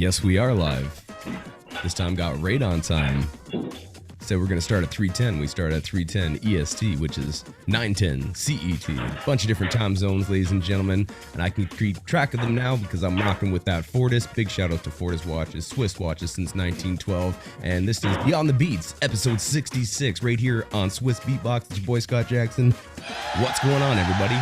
Yes, we are live. This time got right on time. Said we're going to start at 3:10. We start at 3:10 EST, which is 9:10 CET. Bunch of different time zones, ladies and gentlemen. And I can keep track of them now because I'm rocking with that Fortis. Big shout out to Fortis watches, Swiss watches since 1912. And this is Beyond the Beats, episode 66, right here on Swiss Beatbox. It's your boy, Scott Jackson. What's going on, everybody?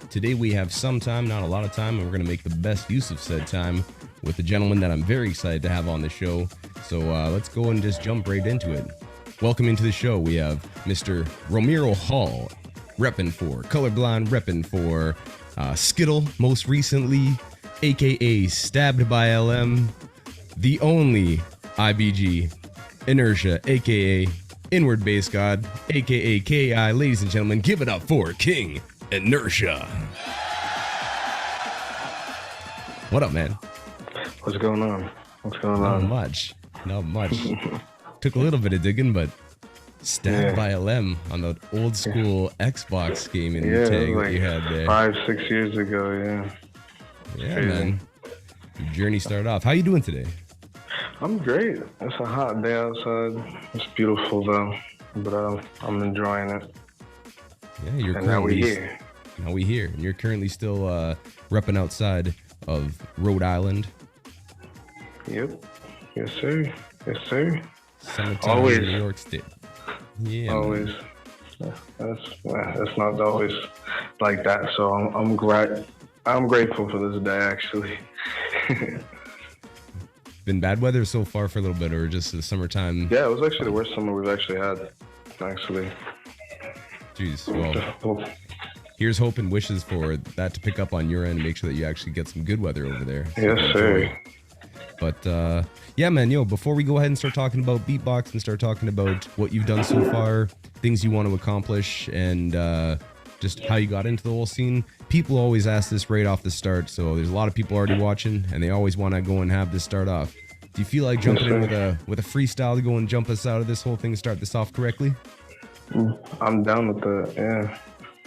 Today we have some time, not a lot of time, and we're going to make the best use of said time with a gentleman that I'm very excited to have on the show. So let's go and just jump right into it. Welcome into the show. We have Mr. Romero Hall, repping for Colorblind, repping for Skittle, most recently, aka Stabbed by LM, the only IBG, Inertia, aka Inward Bass God, aka KI. Ladies and gentlemen, give it up for King Inertia. What up, man? What's going on? Not much. Took a little bit of digging, but Stabbed by LM on the old school Xbox gaming tag that you had there. 5-6 years ago, Yeah, man. Your journey started off. How you doing today? I'm great. It's a hot day outside. It's beautiful though, but I'm enjoying it. Yeah, you're and now we're here. Now we here, and you're currently still repping outside of Rhode Island. Yep. Yes, sir. Yes, sir. Summertime Always. in New York State. Yeah. Always. That's not always like that. So I'm grateful for this day, actually. Been bad weather so far for a little bit, or just the summertime? Yeah, it was actually the worst summer we've actually had, actually. Jeez. Well, here's hope and wishes for that to pick up on your end and make sure that you actually get some good weather over there. Yes, sir. But yeah, man, before we go ahead and start talking about beatbox and start talking about what you've done so far, things you want to accomplish, and just how you got into the whole scene, people always ask this right off the start. So there's a lot of people already watching, and they always want to go and have this start off. Do you feel like jumping in with a freestyle to go and jump us out of this whole thing and start this off correctly? I'm down with that, yeah.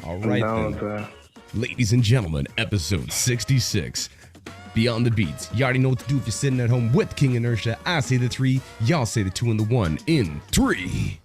All right, then. Ladies and gentlemen, episode 66, Beyond the Beats. You already know what to do if you're sitting at home with King Inertia. I say the 3, y'all say the 2 and the 1 in 3.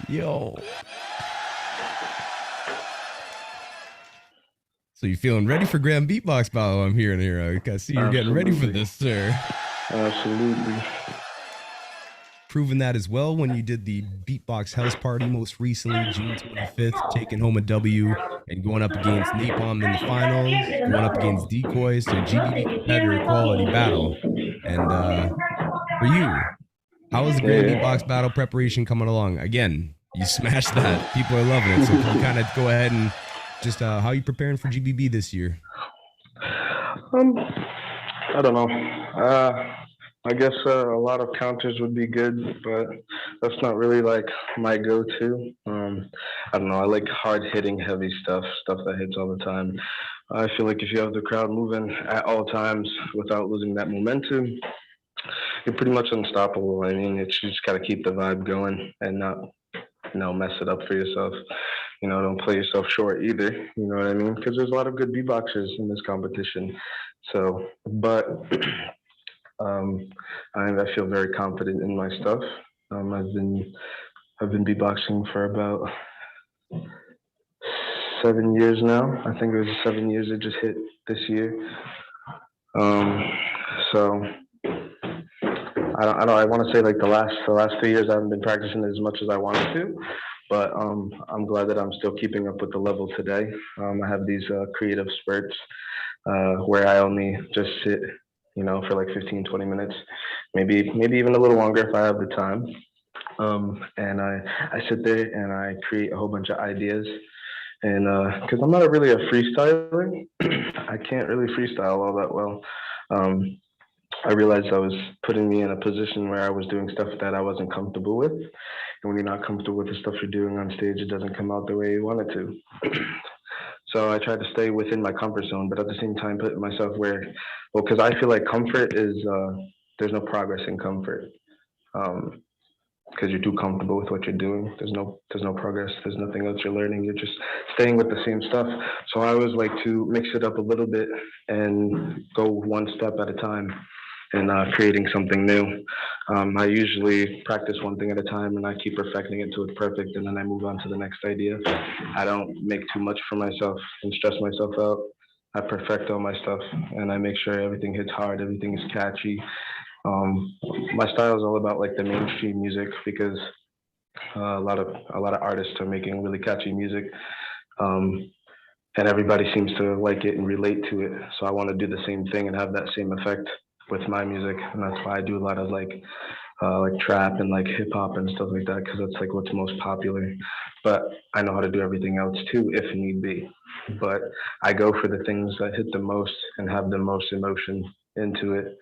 Yo. So you feeling ready for Grand Beatbox Battle? I'm hearing here. I see you're getting ready for this, sir. Absolutely. Proven that as well when you did the Beatbox House Party most recently, June 25th, taking home a W and going up against Napalm in the finals, going up against Decoy, so GBB competitor quality battle. And for you, how is the Grand Beatbox Battle preparation coming along? Again, you smashed that. People are loving it. So can you kind of go ahead and just how are you preparing for GBB this year? I don't know. I guess a lot of counters would be good, but that's not really like my go-to. I don't know. I like hard-hitting, heavy stuff that hits all the time. I feel like if you have the crowd moving at all times without losing that momentum, you're pretty much unstoppable. I mean, you just got to keep the vibe going and not, mess it up for yourself. Don't play yourself short either. You know what I mean? Because there's a lot of good beatboxers in this competition. So, but I feel very confident in my stuff. I've been beatboxing for about 7 years now. I think it was 7 years it just hit this year. So I want to say like the last 2 years I haven't been practicing as much as I wanted to, but I'm glad that I'm still keeping up with the level today. I have these creative spurts where I only just sit, for like 15, 20 minutes, maybe even a little longer if I have the time. And I sit there and I create a whole bunch of ideas. And because I'm not really a freestyler, I can't really freestyle all that well. Um, I realized I was putting me in a position where I was doing stuff that I wasn't comfortable with. And when you're not comfortable with the stuff you're doing on stage, it doesn't come out the way you want it to. So I try to stay within my comfort zone, but at the same time, put myself where, well, because I feel like comfort is, there's no progress in comfort. Um, because you're too comfortable with what you're doing. There's no progress. There's nothing else you're learning. You're just staying with the same stuff. So I always like to mix it up a little bit and go one step at a time and creating something new. I usually practice one thing at a time and I keep perfecting it until it's perfect, and then I move on to the next idea. I don't make too much for myself and stress myself out. I perfect all my stuff and I make sure everything hits hard, everything is catchy. um, my style is all about like the mainstream music because a lot of artists are making really catchy music, um, and everybody seems to like it and relate to it. So I want to do the same thing and have that same effect with my music, and that's why I do a lot of like trap and like hip hop and stuff like that because that's like what's most popular. But I know how to do everything else too if need be. But I go for the things that hit the most and have the most emotion into it,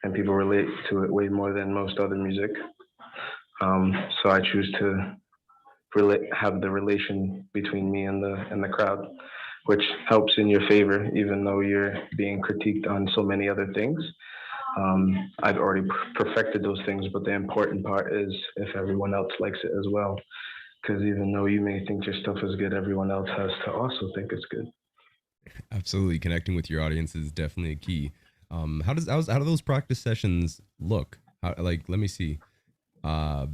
and people relate to it way more than most other music. So I choose to have the relation between me and the crowd, which helps in your favor, even though you're being critiqued on so many other things. I've already perfected those things, but the important part is if everyone else likes it as well. Because even though you may think your stuff is good, everyone else has to also think it's good. Absolutely, connecting with your audience is definitely a key. How do those practice sessions look? Like, let me see. Uh,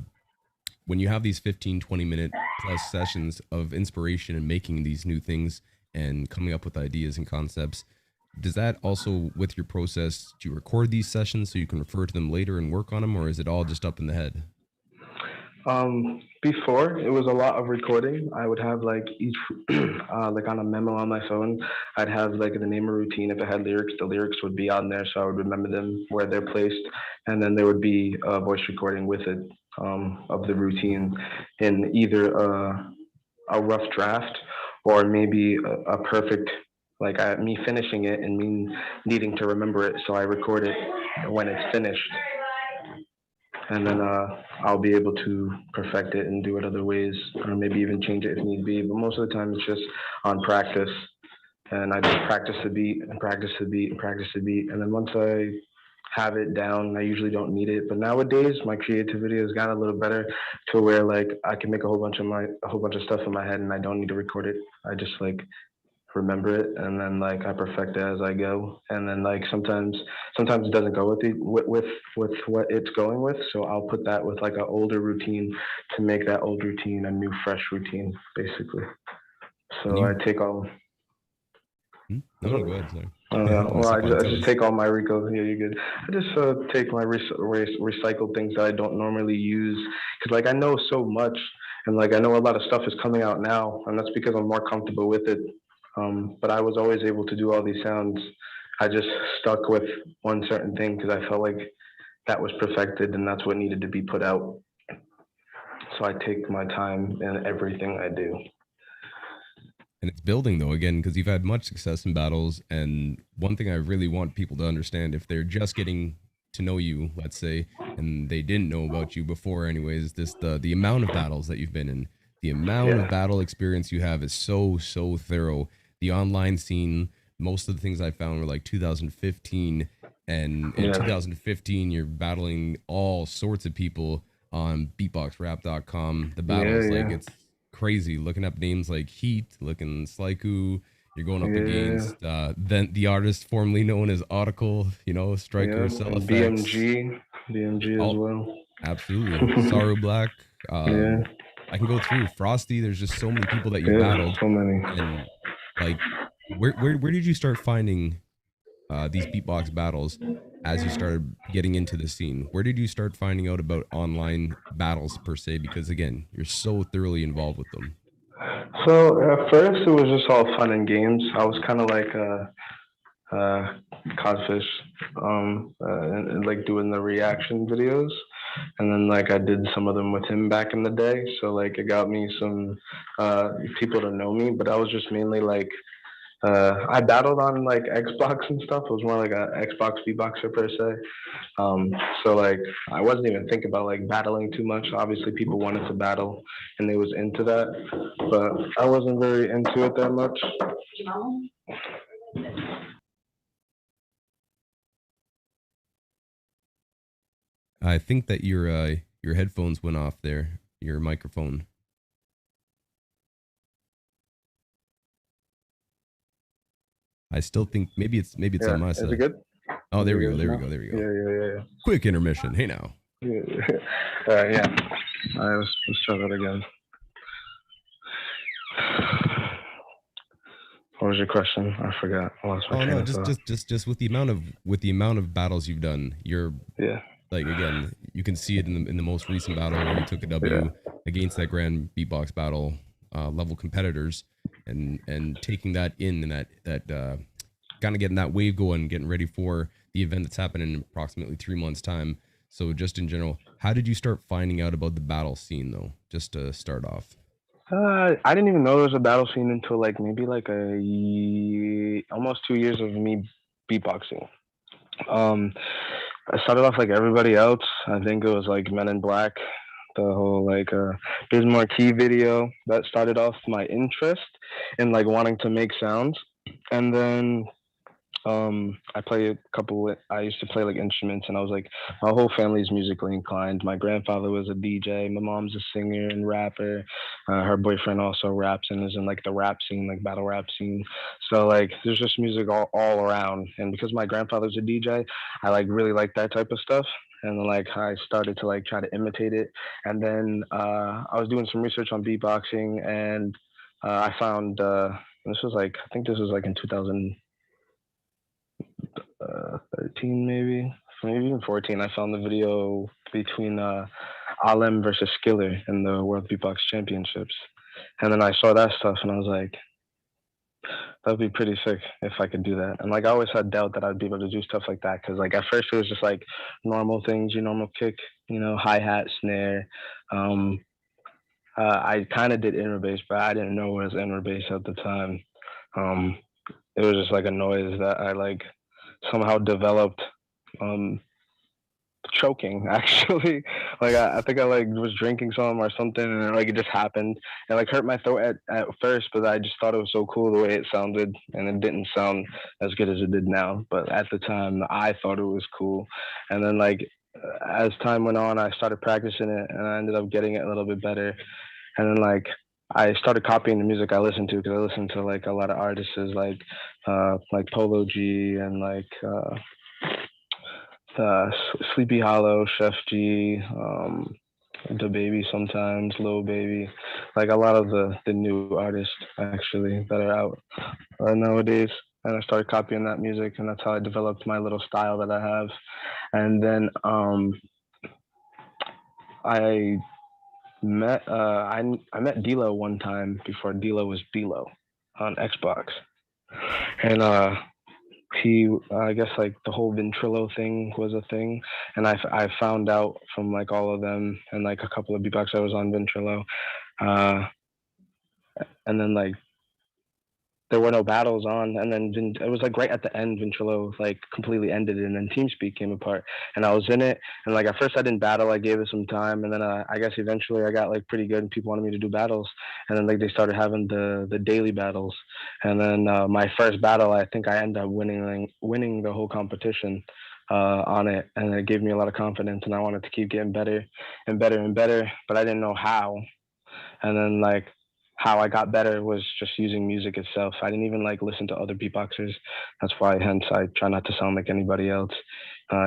when you have these 15-20 minute plus sessions of inspiration and making these new things and coming up with ideas and concepts, does that also with your process, do you record these sessions so you can refer to them later and work on them, or is it all just up in the head? Before it was a lot of recording. I would have like each, like on a memo on my phone, I'd have like the name of routine. If it had lyrics, the lyrics would be on there, so I would remember them where they're placed, and then there would be a voice recording with it, of the routine in either a rough draft or maybe a perfect, like me finishing it and me needing to remember it, so I record it when it's finished, and then I'll be able to perfect it and do it other ways, or maybe even change it if need be. But most of the time, it's just on practice, and I just practice the beat and practice the beat and practice the beat, and then once I have it down, I usually don't need it. But nowadays, my creativity has gotten a little better to where like I can make a whole bunch of stuff in my head, and I don't need to record it. I just like remember it and then like I perfect it as I go. And then like sometimes it doesn't go with with what it's going with. So I'll put that with like an older routine to make that old routine a new fresh routine, basically. And So I you, take all no, no, go ahead. Sorry, I don't want to well, step on I just toes. take all my Rico. Yeah, you're good. I just take my recycled things that I don't normally use because, like, I know so much, and like I know a lot of stuff is coming out now, and that's because I'm more comfortable with it. But I was always able to do all these sounds. I just stuck with one certain thing because I felt like that was perfected, and that's what needed to be put out. So I take my time in everything I do. And it's building though again because you've had much success in battles. And one thing I really want people to understand, if they're just getting to know you, let's say, and they didn't know about you before anyways, this the amount of battles that you've been in, the amount of Yeah, battle experience you have is so thorough. The online scene, most of the things I found were like 2015, and in yeah, 2015 you're battling all sorts of people on beatboxrap.com. The yeah, battles, like, yeah, it's crazy looking up names like Heat, looking Slyku. You're going up yeah, against then the artist formerly known as Article, yeah. Striker, Cell And Effects, BMG as all well. absolutely. Saru Black. Yeah, I can go through Frosty. There's just so many people that you yeah, battled, so many. and like, where did you start finding these beatbox battles as you started getting into the scene? Where did you start finding out about online battles per se? Because again, you're so thoroughly involved with them. So at first it was just all fun and games. I was kind of like uh, codfish, and like doing the reaction videos. and then like I did some of them with him back in the day. So like it got me some people to know me, but I was just mainly like I battled on like Xbox and stuff. I was more like a Xbox beatboxer per se. Um, so like I wasn't even thinking about like battling too much. Obviously, people wanted to battle, and they was into that, but I wasn't very into it that much. I think that your headphones went off there. Your microphone. I still think maybe it's Yeah, on my is it side. good? Oh, there we go. Is it There we now? go. There we go. Yeah. Quick intermission. Hey now. Yeah. Let's try that again. What was your question? I forgot. I lost my Oh train no, of thought. just with the amount of battles you've done, you're Yeah. like again, you can see it in the most recent battle where you took a Yeah. W against that grand beatbox battle level competitors, and taking that in and that kind of getting that wave going, getting ready for the event that's happening in approximately 3 months time. So just in general, how did you start finding out about the battle scene though? Just to start off. I didn't even know there was a battle scene until like maybe like almost 2 years of me beatboxing. Um, I started off like everybody else. I think it was like Men in Black, the whole like Biz Marquee video that started off my interest in like wanting to make sounds, and then I play a couple. I used to play like instruments, and I was like, my whole family's musically inclined. My grandfather was a DJ. My mom's a singer and rapper. Her boyfriend also raps and is in like the rap scene, like battle rap scene. So like, there's just music all around. And because my grandfather's a DJ, I like really like that type of stuff. And then like I started to like try to imitate it. And then I was doing some research on beatboxing, and I found this was like I think this was like in 2000. 13 maybe even 14. I found the video between Alem versus Skiller in the World Beatbox Championships, and then I saw that stuff and I was like, that'd be pretty sick if I could do that. And like I always had doubt that I'd be able to do stuff like that, because like at first it was just like normal things, your normal kick, hi hat, snare. um I kind of did inner bass, but I didn't know it was inner bass at the time. um it was just like a noise that I like somehow developed um choking actually. Like I think I like was drinking some or something, and like it just happened and like hurt my throat at first, but I just thought it was so cool the way it sounded, and it didn't sound as good as it did now, but at the time I thought it was cool. And then like as time went on, I started practicing it and I ended up getting it a little bit better. And then like I started copying the music I listened to, because I listened to like a lot of artists like Polo G and like Sleepy Hollow, Chef G, the Baby sometimes, Lil Baby, like a lot of the new artists actually that are out nowadays. And I started copying that music, and that's how I developed my little style that I have. And then I I met D'Lo one time before D'Lo was D'Lo on Xbox, and he I guess like the whole ventrilo thing was a thing, and I found out from like all of them and like a couple of beatbox I was on ventrilo, uh and then like there were no battles on, and then it was like right at the end ventrilo like completely ended, and then TeamSpeak came apart, and I was in it, and like at first I didn't battle, I gave it some time, and then I guess eventually I got like pretty good and people wanted me to do battles, and then like they started having the daily battles, and then my first battle I think I ended up winning the whole competition on it, and it gave me a lot of confidence, and I wanted to keep getting better and better and better, but I didn't know how. And then like how I got better was just using music itself. I didn't even like listen to other beatboxers. That's why hence I try not to sound like anybody else.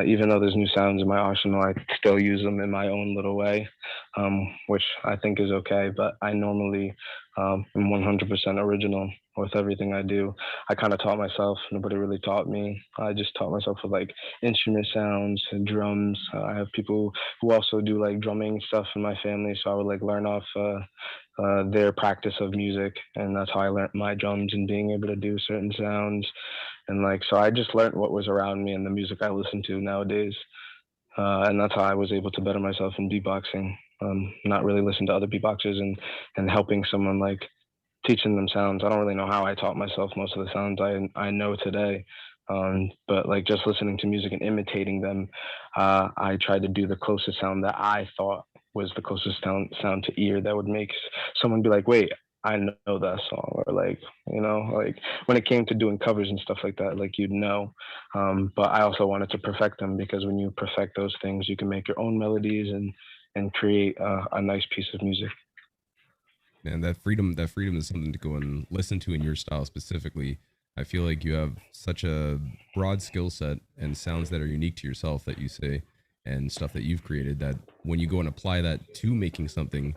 Even though there's new sounds in my arsenal, I still use them in my own little way, which I think is okay. But I normally am 100% original with everything I do. I kind of taught myself. Nobody really taught me. I just taught myself with like instrument sounds and drums. I have people who also do like drumming stuff in my family, so I would like learn off their practice of music, and that's how I learned my drums and being able to do certain sounds. And like so I just learned what was around me and the music I listen to nowadays. and that's how I was able to better myself in beatboxing. Not really listen to other beatboxers and helping someone like teaching them sounds. I don't really know how I taught myself most of the sounds I know today. But like just listening to music and imitating them, I tried to do the closest sound that I thought was the closest sound to ear that would make someone be like, wait, I know that song, or like, like when it came to doing covers and stuff like that, like you'd know. But I also wanted to perfect them because when you perfect those things, you can make your own melodies and create a nice piece of music. And that freedom is something to go and listen to in your style specifically. I feel like you have such a broad skill set and sounds that are unique to yourself that you say and stuff that you've created that when you go and apply that to making something,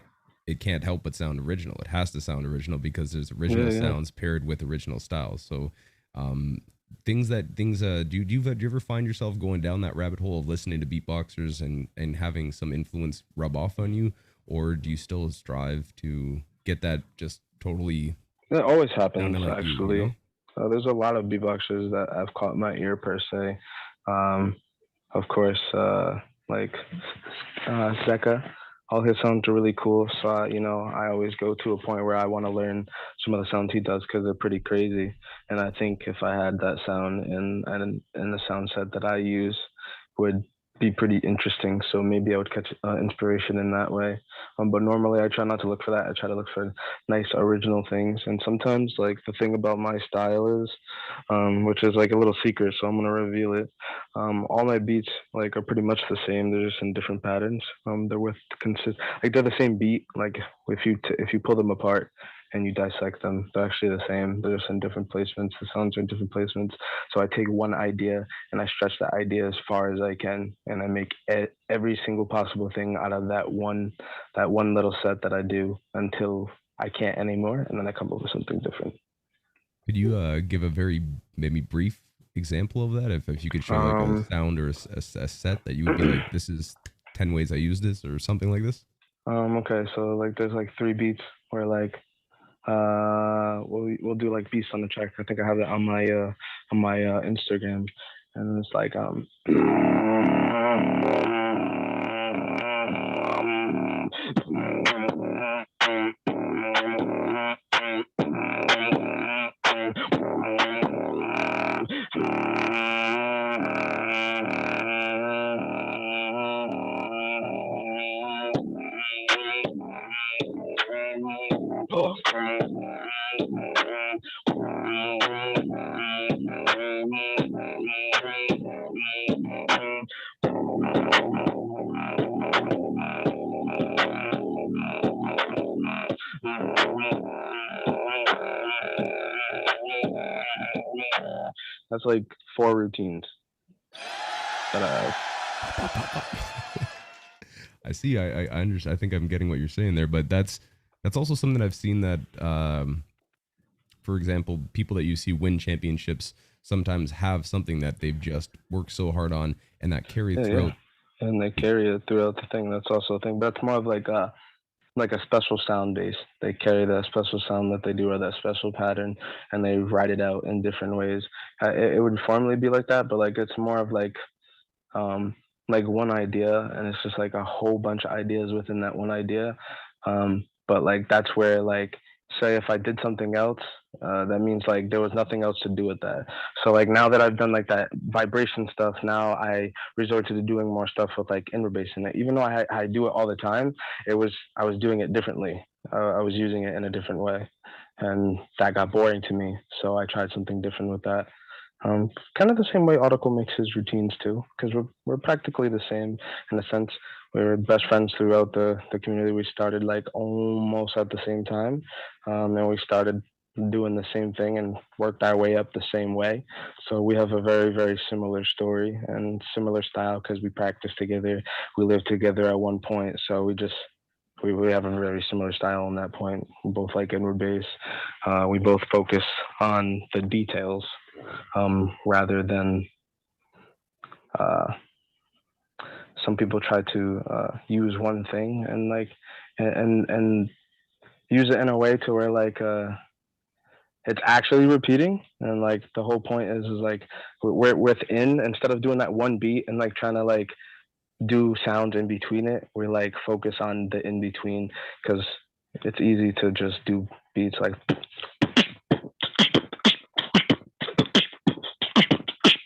it can't help but sound original. It has to sound original because there's Yeah, original yeah. sounds paired with original styles. So um things do you ever find yourself going down that rabbit hole of listening to beatboxers and having some influence rub off on you, or do you still strive to get that just totally It always happens, sounding like you know? actually. There's a lot of beatboxers that have caught my ear per se. Um, of course, like Zeka, all his sounds are really cool. So I always go to a point where I want to learn some of the sounds he does because they're pretty crazy. And I think if I had that sound in the sound set that I use, would be pretty interesting. So maybe I would catch inspiration in that way. But normally I try not to look for that. I try to look for nice original things. And sometimes like the thing about my style is, which is like a little secret, so I'm gonna reveal it. All my beats like are pretty much the same. They're just in different patterns. They're with like they're the same beat. Like if you pull them apart and you dissect them, they're actually the same. They're just in different placements. The sounds are in different placements. So I take one idea and I stretch that idea as far as I can, and I make every single possible thing out of that one little set that I do until I can't anymore, and then I come up with something different. Could you give a very maybe brief example of that? If you could share like a Um, sound or a set that you would be like, this is 10 ways I use this or something like this. okay, so like there's like three beats where like we'll do like beats on the track. I think I have it on my Instagram, and it's like that's like four routines that I have. I see. I understand. I think I'm getting what you're saying there, but that's also something I've seen that, for example, people that you see win championships sometimes have something that they've just worked so hard on and that carried Yeah, yeah. throughout. And they carry it throughout the thing. That's also a thing. That's more of like a special sound base. They carry that special sound that they do or that special pattern, and they write it out in different ways. It would formally be like that, but like it's more of um, like one idea, and it's just like a whole bunch of ideas within that one idea. But like that's where like say if I did something else, that means like there was nothing else to do with that. So like now that I've done like that vibration stuff, now I resort to doing more stuff with like inward bass in it. Even though I do it all the time, I was doing it differently. I was using it in a different way, and that got boring to me. So I tried something different with that. Kind of the same way Article makes his routines too, because we're practically the same in a sense. We were best friends throughout the community. We started like almost at the same time, and we started doing the same thing and worked our way up the same way. So we have a very very similar story and similar style because we practiced together. We lived together at one point, so we have a very similar style on that point. We both like inward bass. We both focus on the details rather than uh, some people try to use one thing and like and use it in a way to where like it's actually repeating and like the whole point is like we're within instead of doing that one beat and like trying to like do sounds in between it. We like focus on the in between because it's easy to just do beats like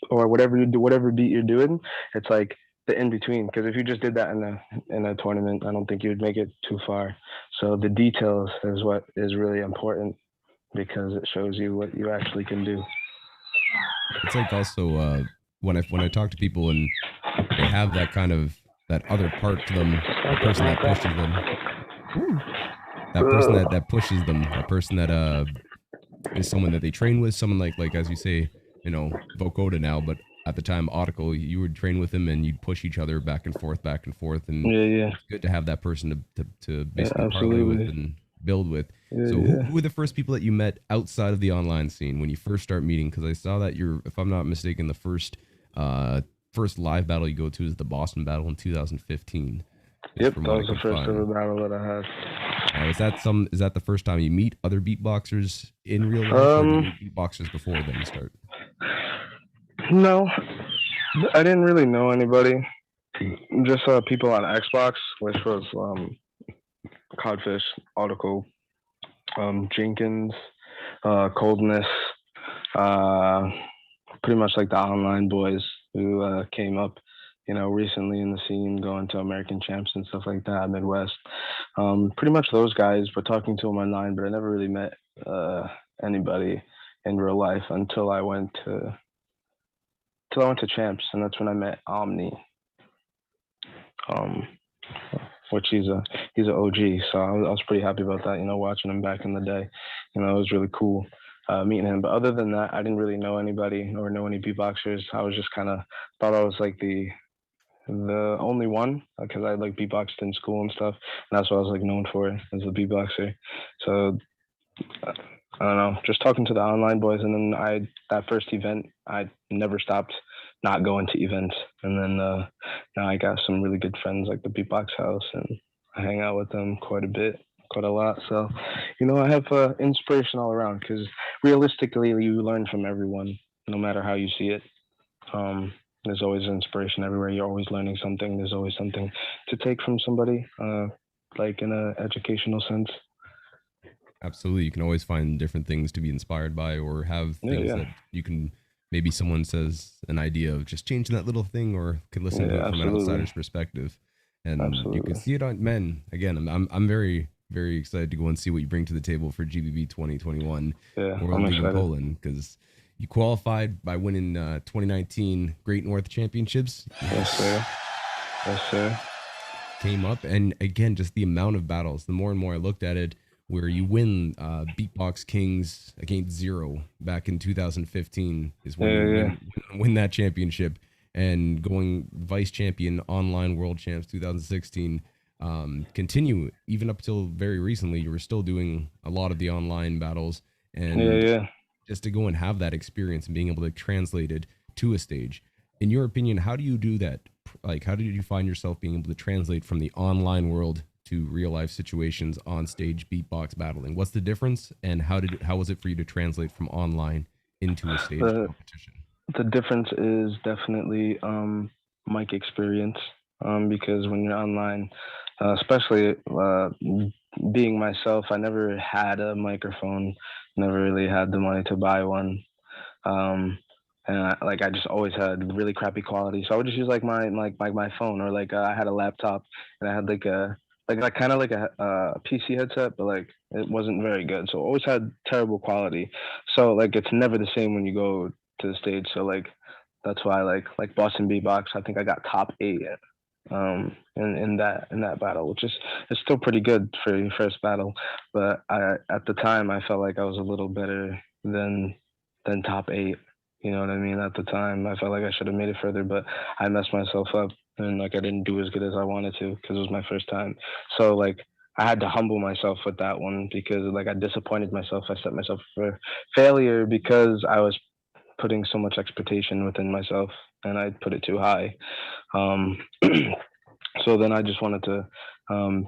or whatever you do, whatever beat you're doing. It's like the in between because if you just did that in a tournament, I don't think you would make it too far. So the details is what is really important because it shows you what you actually can do. It's like also when I talk to people and they have that kind of that other part to them, the person that pushes them. Woo, that person that pushes them, that person that is someone that they train with, someone like as you say, Vokoda now, but at the time Autical, you would train with him and you'd push each other back and forth, and Yeah, it's good to have that person to yeah, basically parlay with absolutely. and build with. Yeah, So yeah. who were the first people that you met outside of the online scene when you first start meeting? Because I saw that you're, if I'm not mistaken, the first live battle you go to is the Boston battle in 2015. Is Yep, from that what I was the could first ever find. battle that I had. Now, is that the first time you meet other beatboxers in real life, or did Um, you meet beatboxers before then start? no, I didn't really know anybody. Just people on Xbox, which was Codfish, Article, Jenkins, Coldness, uh, pretty much like the online boys who came up, recently in the scene, going to American champs and stuff like that, Midwest. Pretty much those guys, but talking to them online, but I never really met anybody in real life until I went to champs, and that's when I met Omni. Um, which he's a OG. So I was pretty happy about that. Watching him back in the day, it was really cool meeting him. But other than that, I didn't really know anybody or know any beatboxers. I was just kind of thought I was like the only one because I like beatboxed in school and stuff, and that's what I was like known for as a beatboxer. So I don't know, just talking to the online boys, and then that first event, I never stopped not going to events, and then now I got some really good friends like the Beatbox House, and I hang out with them quite a bit, quite a lot. So, I have inspiration all around because realistically, you learn from everyone, no matter how you see it. There's always inspiration everywhere. You're always learning something. There's always something to take from somebody, like in a educational sense. Absolutely, you can always find different things to be inspired by, or have Yeah, things yeah, that you can, maybe someone says an idea of just changing that little thing, or could listen to yeah, it from an absolutely, outsider's perspective, and you can absolutely. see it on men. Again, I'm very very excited to go and see what you bring to the table for GBB 2021 Yeah, World I'm League in excited. Poland, because you qualified by winning 2019 Great North Championships. Yes, Yes, sir. Yes, sir. came up, and again, just the amount of battles, the more and more I looked at it, where you win Beatbox Kings against Zero back in 2015 is Yeah, when you yeah, yeah. win that championship, and going vice champion online world champs 2016. Continue even up till very recently, you were still doing a lot of the online battles, Yeah, and yeah. just to go and have that experience and being able to translate it to a stage. In your opinion, how do you do that? Like, how did you find yourself being able to translate from the online world to real life situations on stage beatbox battling? What's the difference, and how was it for you to translate from online into a stage The competition? the difference is definitely mic experience. Because when you're online, especially being myself, I never had a microphone. Never really had the money to buy one. Um, and I just always had really crappy quality. So I would just use like my phone, or like I had a laptop, and I had like kind of like a PC headset, but like it wasn't very good. So always had terrible quality. So like it's never the same when you go to the stage. So like that's why like Boston Beatbox, I think I got top 8 in that battle, which is it's still pretty good for your first battle. But at the time I felt like I was a little better than top 8. You know what I mean? At the time, I felt like I should have made it further, but I messed myself up, and like I didn't do as good as I wanted to because it was my first time. So like I had to humble myself with that one because like I disappointed myself. I set myself for failure because I was putting so much expectation within myself, and I put it too high. Um, so then I just um,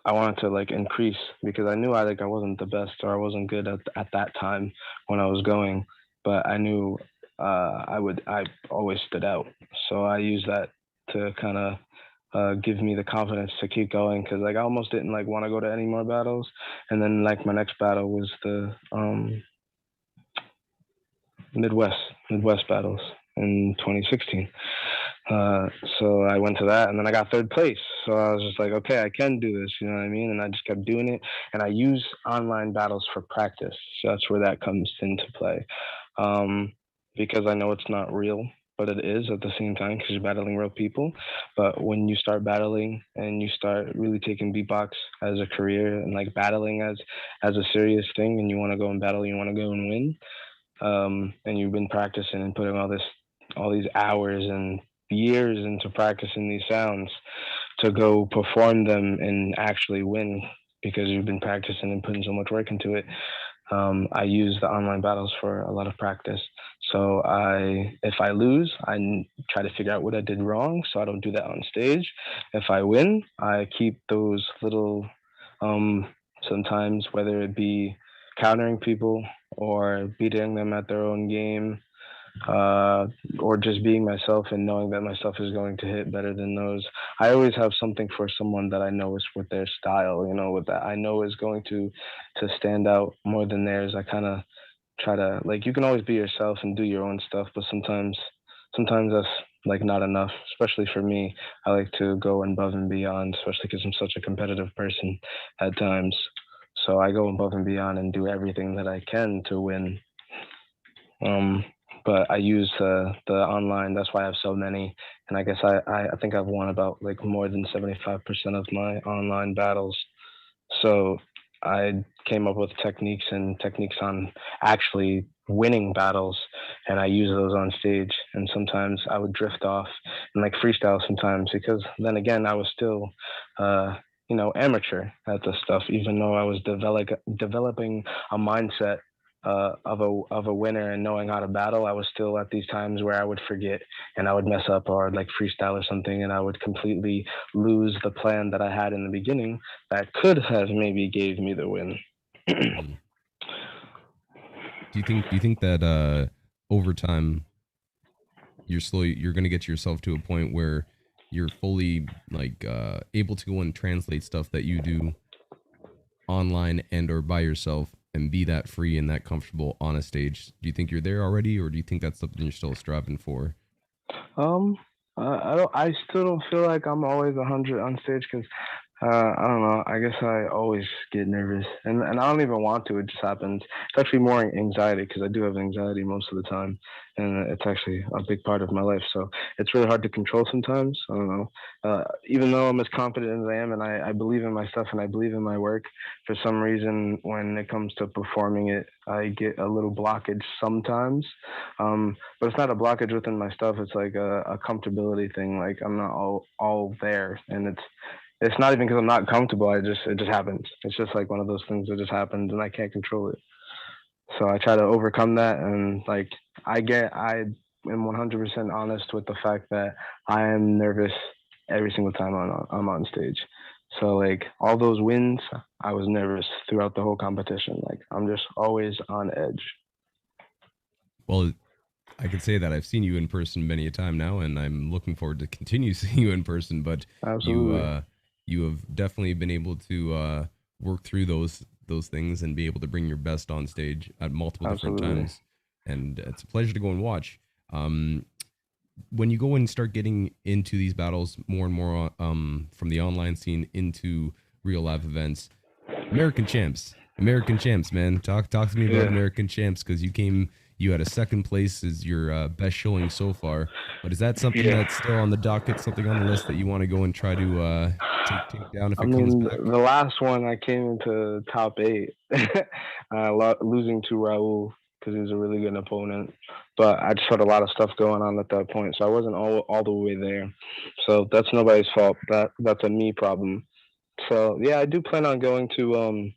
wanted to like increase because I knew I wasn't the best, or I wasn't good at that time when I was going, but I knew I always stood out. So I used that to kind of give me the confidence to keep going, because like I almost didn't like want to go to any more battles. And then like my next battle was the Midwest battles in 2016. So I went to that, and then I got third place. So I was just like, okay, I can do this, you know what I mean? And I just kept doing it. And I use online battles for practice. So that's where that comes into play. Because I know it's not real, but it is at the same time, because you're battling real people. But when you start battling and you start really taking beatbox as a career and like battling as a serious thing, and you want to go and battle, you want to go and win, and you've been practicing and putting all these hours and years into practicing these sounds to go perform them and actually win, because you've been practicing and putting so much work into it. I use the online battles for a lot of practice. So if I lose, I try to figure out what I did wrong, so I don't do that on stage. If I win, I keep those little, sometimes whether it be countering people or beating them at their own game, or just being myself and knowing that my stuff is going to hit better than those. I always have something for someone that I know is with their style, with that I know is going to stand out more than theirs. I kind of try to, like, you can always be yourself and do your own stuff, but sometimes that's like not enough, especially for me. I like to go above and beyond, especially because I'm such a competitive person at times. So I go above and beyond and do everything that I can to win. But I use the online. That's why I have so many, and I guess I think I've won about like more than 75% of my online battles. So I came up with techniques on actually winning battles, and I use those on stage. And sometimes I would drift off and like freestyle sometimes, because then again I was still amateur at this stuff, even though I was developing a mindset of a winner and knowing how to battle. I was still at these times where I would forget and I would mess up, or like freestyle or something, and I would completely lose the plan that I had in the beginning that could have maybe gave me the win. Do you think that over time you're going to get yourself to a point where you're fully like able to go and translate stuff that you do online and or by yourself and be that free and that comfortable on a stage? Do you think you're there already, or do you think that's something you're still striving for? I still don't feel like I'm always 100 on stage, because I don't know. I guess I always get nervous, and I don't even want to. It just happens. It's actually more anxiety, because I do have anxiety most of the time, and it's actually a big part of my life. So it's really hard to control sometimes. I don't know. Even though I'm as confident as I am, and I believe in my stuff and I believe in my work, for some reason when it comes to performing it, I get a little blockage sometimes. But it's not a blockage within my stuff. It's like a comfortability thing. Like I'm not all there, and it's not even because I'm not comfortable. It just happens. It's just like one of those things that just happens, and I can't control it. So I try to overcome that, and like I am 100% honest with the fact that I am nervous every single time I'm on stage. So like all those wins, I was nervous throughout the whole competition. Like I'm just always on edge. Well, I can say that I've seen you in person many a time now, and I'm looking forward to continue seeing you in person. But Absolutely. you have definitely been able to work through those things and be able to bring your best on stage at multiple different Absolutely. times, and it's a pleasure to go and watch. When you go and start getting into these battles more and more, from the online scene into real live events, American champs, man. Talk to me about Yeah. American champs, because you had a second place as your best showing so far. But is that something Yeah. that's still on the docket, something on the list that you want to go and try to take down if I it comes mean, back? the last one I came into top eight, losing to Raul, because he was a really good opponent. But I just had a lot of stuff going on at that point, so I wasn't all the way there. So that's nobody's fault. That's a me problem. So yeah, I do plan on going to.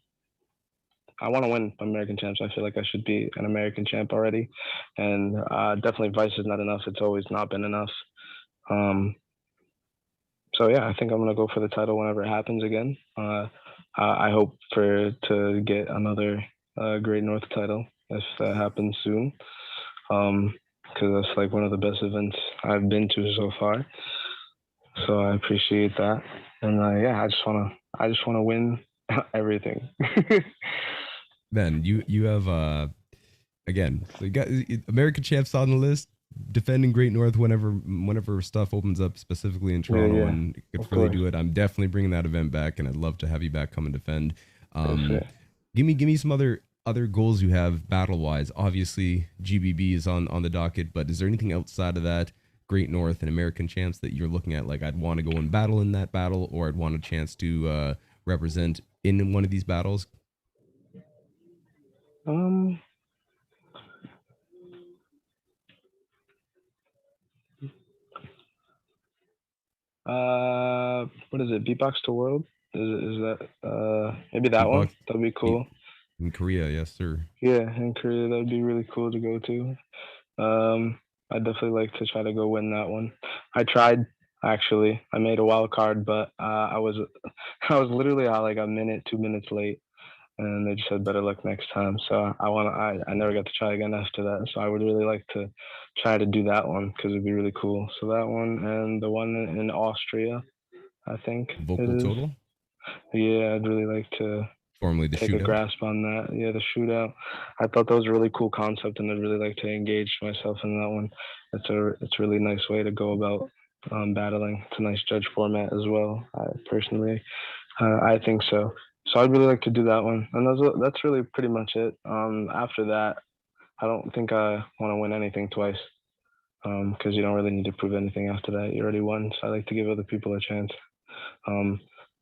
I want to win American champs. I feel like I should be an American champ already, and definitely Vice is not enough. It's always not been enough. Um, so yeah, I think I'm gonna go for the title whenever it happens again. I hope to get another Great North title if that happens soon, because that's like one of the best events I've been to so far. So I appreciate that, and yeah, I just wanna win everything. Man, you have again, so you got American champs on the list, defending Great North whenever stuff opens up, specifically in Yeah, Toronto, yeah, and could of really course. do it. I'm definitely bringing that event back, and I'd love to have you back come and defend. Yes, Um, sir. give me some other goals you have battle wise. Obviously, GBB is on the docket, but is there anything outside of that, Great North and American champs, that you're looking at? Like, I'd want to go and battle in that battle, or I'd want a chance to represent in one of these battles. Um, what is it? Beatbox to World? Is that maybe that one? Beatbox That'd be beat cool. in Korea, yes, sir. Yeah, in Korea, that'd be really cool to go to. I'd definitely like to try to go win that one. I tried actually. I made a wild card, but I was I was literally like a minute, 2 minutes late, and they just said better luck next time. So I never got to try again after that. So I would really like to try to do that one because it'd be really cool. So that one and the one in Austria, I think it Vocal is. total, Yeah, I'd really like to formerly the take a shootout. grasp on that. Yeah, the shootout. I thought that was a really cool concept, and I'd really like to engage myself in that one. It's a really nice way to go about battling. It's a nice judge format as well. I think so. So I'd really like to do that one, and that's really pretty much it. After that, I don't think I want to win anything twice. Because you don't really need to prove anything after that. You already won. So I like to give other people a chance. Um,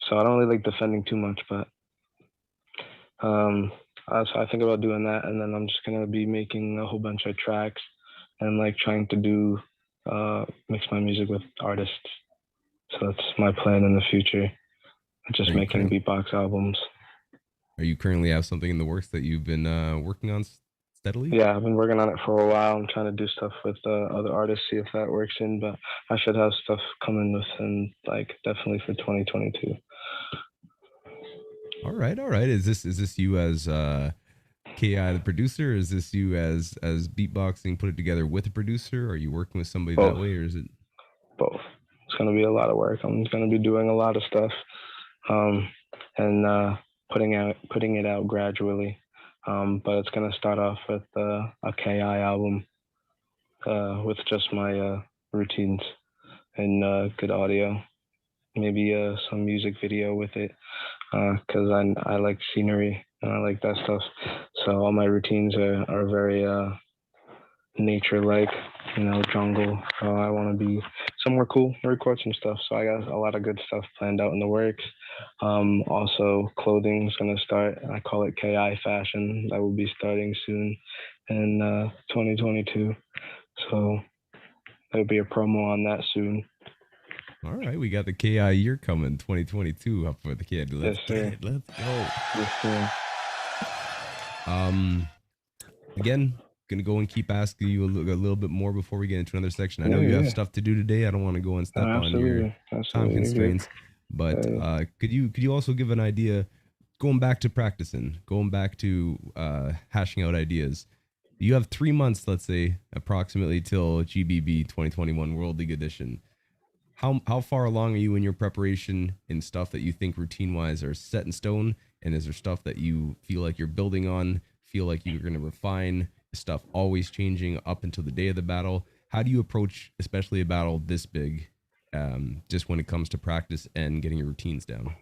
so I don't really like defending too much, but um, so I think about doing that, and then I'm just gonna be making a whole bunch of tracks and like trying to do mix my music with artists. So that's my plan in the future. Are Just you making currently beatbox albums. are you currently have something in the works that you've been working on steadily? Yeah, I've been working on it for a while. I'm trying to do stuff with other artists, see if that works in. But I should have stuff coming within like definitely for 2022. All right, all right. Is this you as KI the producer? Or is this you as beatboxing put it together with a producer? Are you working with somebody that Both, way, or is it? both. It's gonna be a lot of work. I'm gonna be doing a lot of stuff, um, and putting it out gradually. But it's gonna start off with a KI album with just my routines and good audio, maybe some music video with it, because I like scenery and I like that stuff. So all my routines are very nature like, jungle. So I want to be somewhere cool, record some stuff. So I got a lot of good stuff planned out in the works. Also, clothing's gonna start. I call it KI fashion. That will be starting soon in 2022. So there'll be a promo on that soon. All right, we got the KI year coming, 2022 up for the kid. Yes, Let's get sir. it. Let's go. Yes, sir. Um, again, gonna go and keep asking you a little bit more before we get into another section. I know Yeah, you have yeah. stuff to do today. I don't want to go and step on your Absolutely, time absolutely. You're good. constraints, but could you also give an idea, going back to practicing, going back to hashing out ideas? You have 3 months, let's say, approximately till GBB 2021 World League Edition. How far along are you in your preparation in stuff that you think routine wise are set in stone? And is there stuff that you feel like you're building on, feel like you're going to refine? Is stuff always changing up until the day of the battle? How do you approach, especially a battle this big, just when it comes to practice and getting your routines down?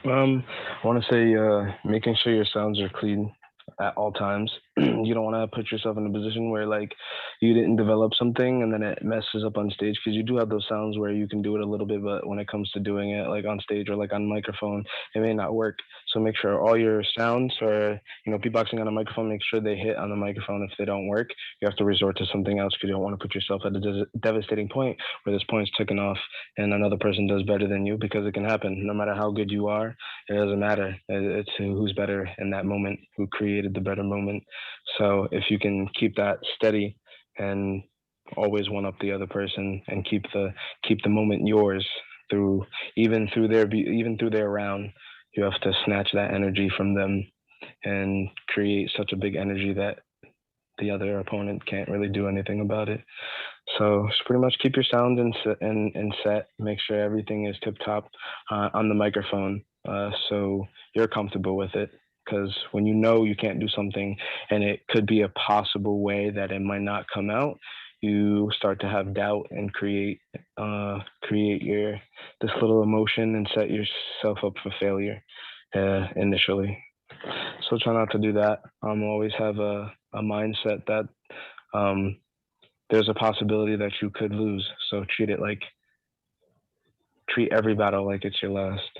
I want to say making sure your sounds are clean at all times. You don't want to put yourself in a position where like you didn't develop something and then it messes up on stage because you do have those sounds where you can do it a little bit, but when it comes to doing it like on stage or like on microphone, it may not work. So make sure all your sounds or beatboxing on a microphone, make sure they hit on the microphone. If they don't work, you have to resort to something else because you don't want to put yourself at a devastating point where this point's taken off and another person does better than you because it can happen no matter how good you are. It doesn't matter. It's who's better in that moment, who created the better moment. So if you can keep that steady and always one up the other person and keep the moment yours through even through their round, you have to snatch that energy from them and create such a big energy that the other opponent can't really do anything about it. So just pretty much keep your sound in set. Make sure everything is tip top on the microphone, so you're comfortable with it. Because when you know you can't do something, and it could be a possible way that it might not come out, you start to have doubt and create your this little emotion and set yourself up for failure initially. So try not to do that. Always have a mindset that um, there's a possibility that you could lose. So treat every battle like it's your last.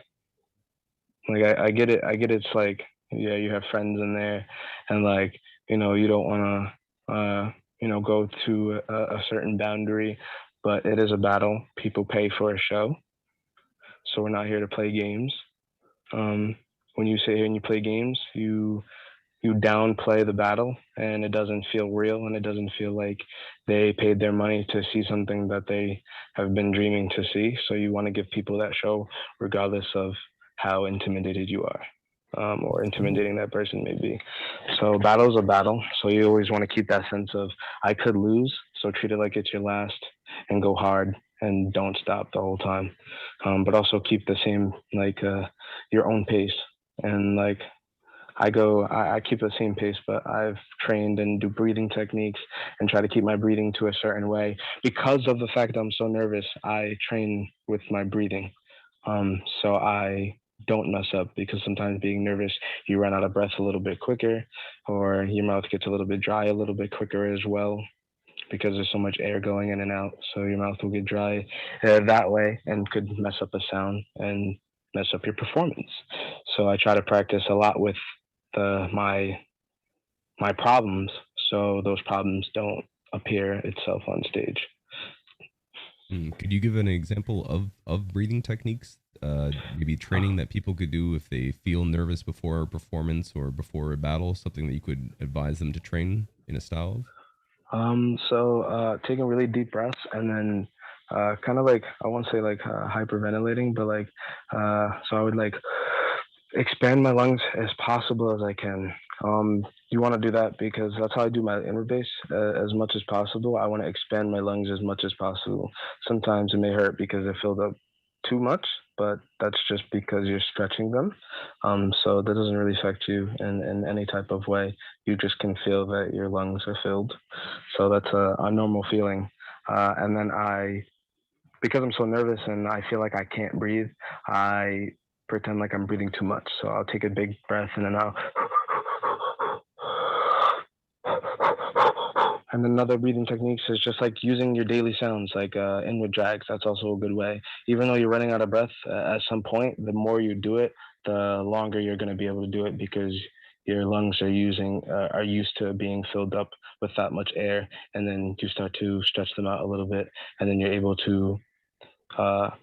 Like I get it. I get it's like, yeah, you have friends in there, and like, you don't want to go to a certain boundary, but it is a battle. People pay for a show, so we're not here to play games. Um, when you sit here and you play games, you downplay the battle, and it doesn't feel real, and it doesn't feel like they paid their money to see something that they have been dreaming to see. So you want to give people that show regardless of how intimidated you are, or intimidating that person may be. So battle's a battle, so you always want to keep that sense of I could lose, so treat it like it's your last and go hard and don't stop the whole time. But also keep the same, like, your own pace, and like I keep the same pace, but I've trained and do breathing techniques and try to keep my breathing to a certain way. Because of the fact that I'm so nervous, I train with my breathing. So I don't mess up, because sometimes being nervous, you run out of breath a little bit quicker, or your mouth gets a little bit dry a little bit quicker as well, because there's so much air going in and out. So your mouth will get dry that way and could mess up a sound and mess up your performance. So I try to practice a lot with my problems, so those problems don't appear itself on stage. Could you give an example of breathing techniques? Maybe training that people could do if they feel nervous before a performance or before a battle. Something that you could advise them to train in a style of. So taking really deep breaths, and then kind of like, I won't say like hyperventilating, but like, so I would like expand my lungs as possible as I can. You want to do that because that's how I do my inner bass as much as possible. I want to expand my lungs as much as possible. Sometimes it may hurt because they're filled up too much, but that's just because you're stretching them. So that doesn't really affect you in any type of way. You just can feel that your lungs are filled. So that's a normal feeling. And then because I'm so nervous and I feel like I can't breathe, I pretend like I'm breathing too much. So I'll take a big breath, and then I'll. And another breathing techniques is just like using your daily sounds, like inward drags. That's also a good way. Even though you're running out of breath at some point, the more you do it, the longer you're going to be able to do it, because your lungs are used to being filled up with that much air, and then you start to stretch them out a little bit, and then you're able to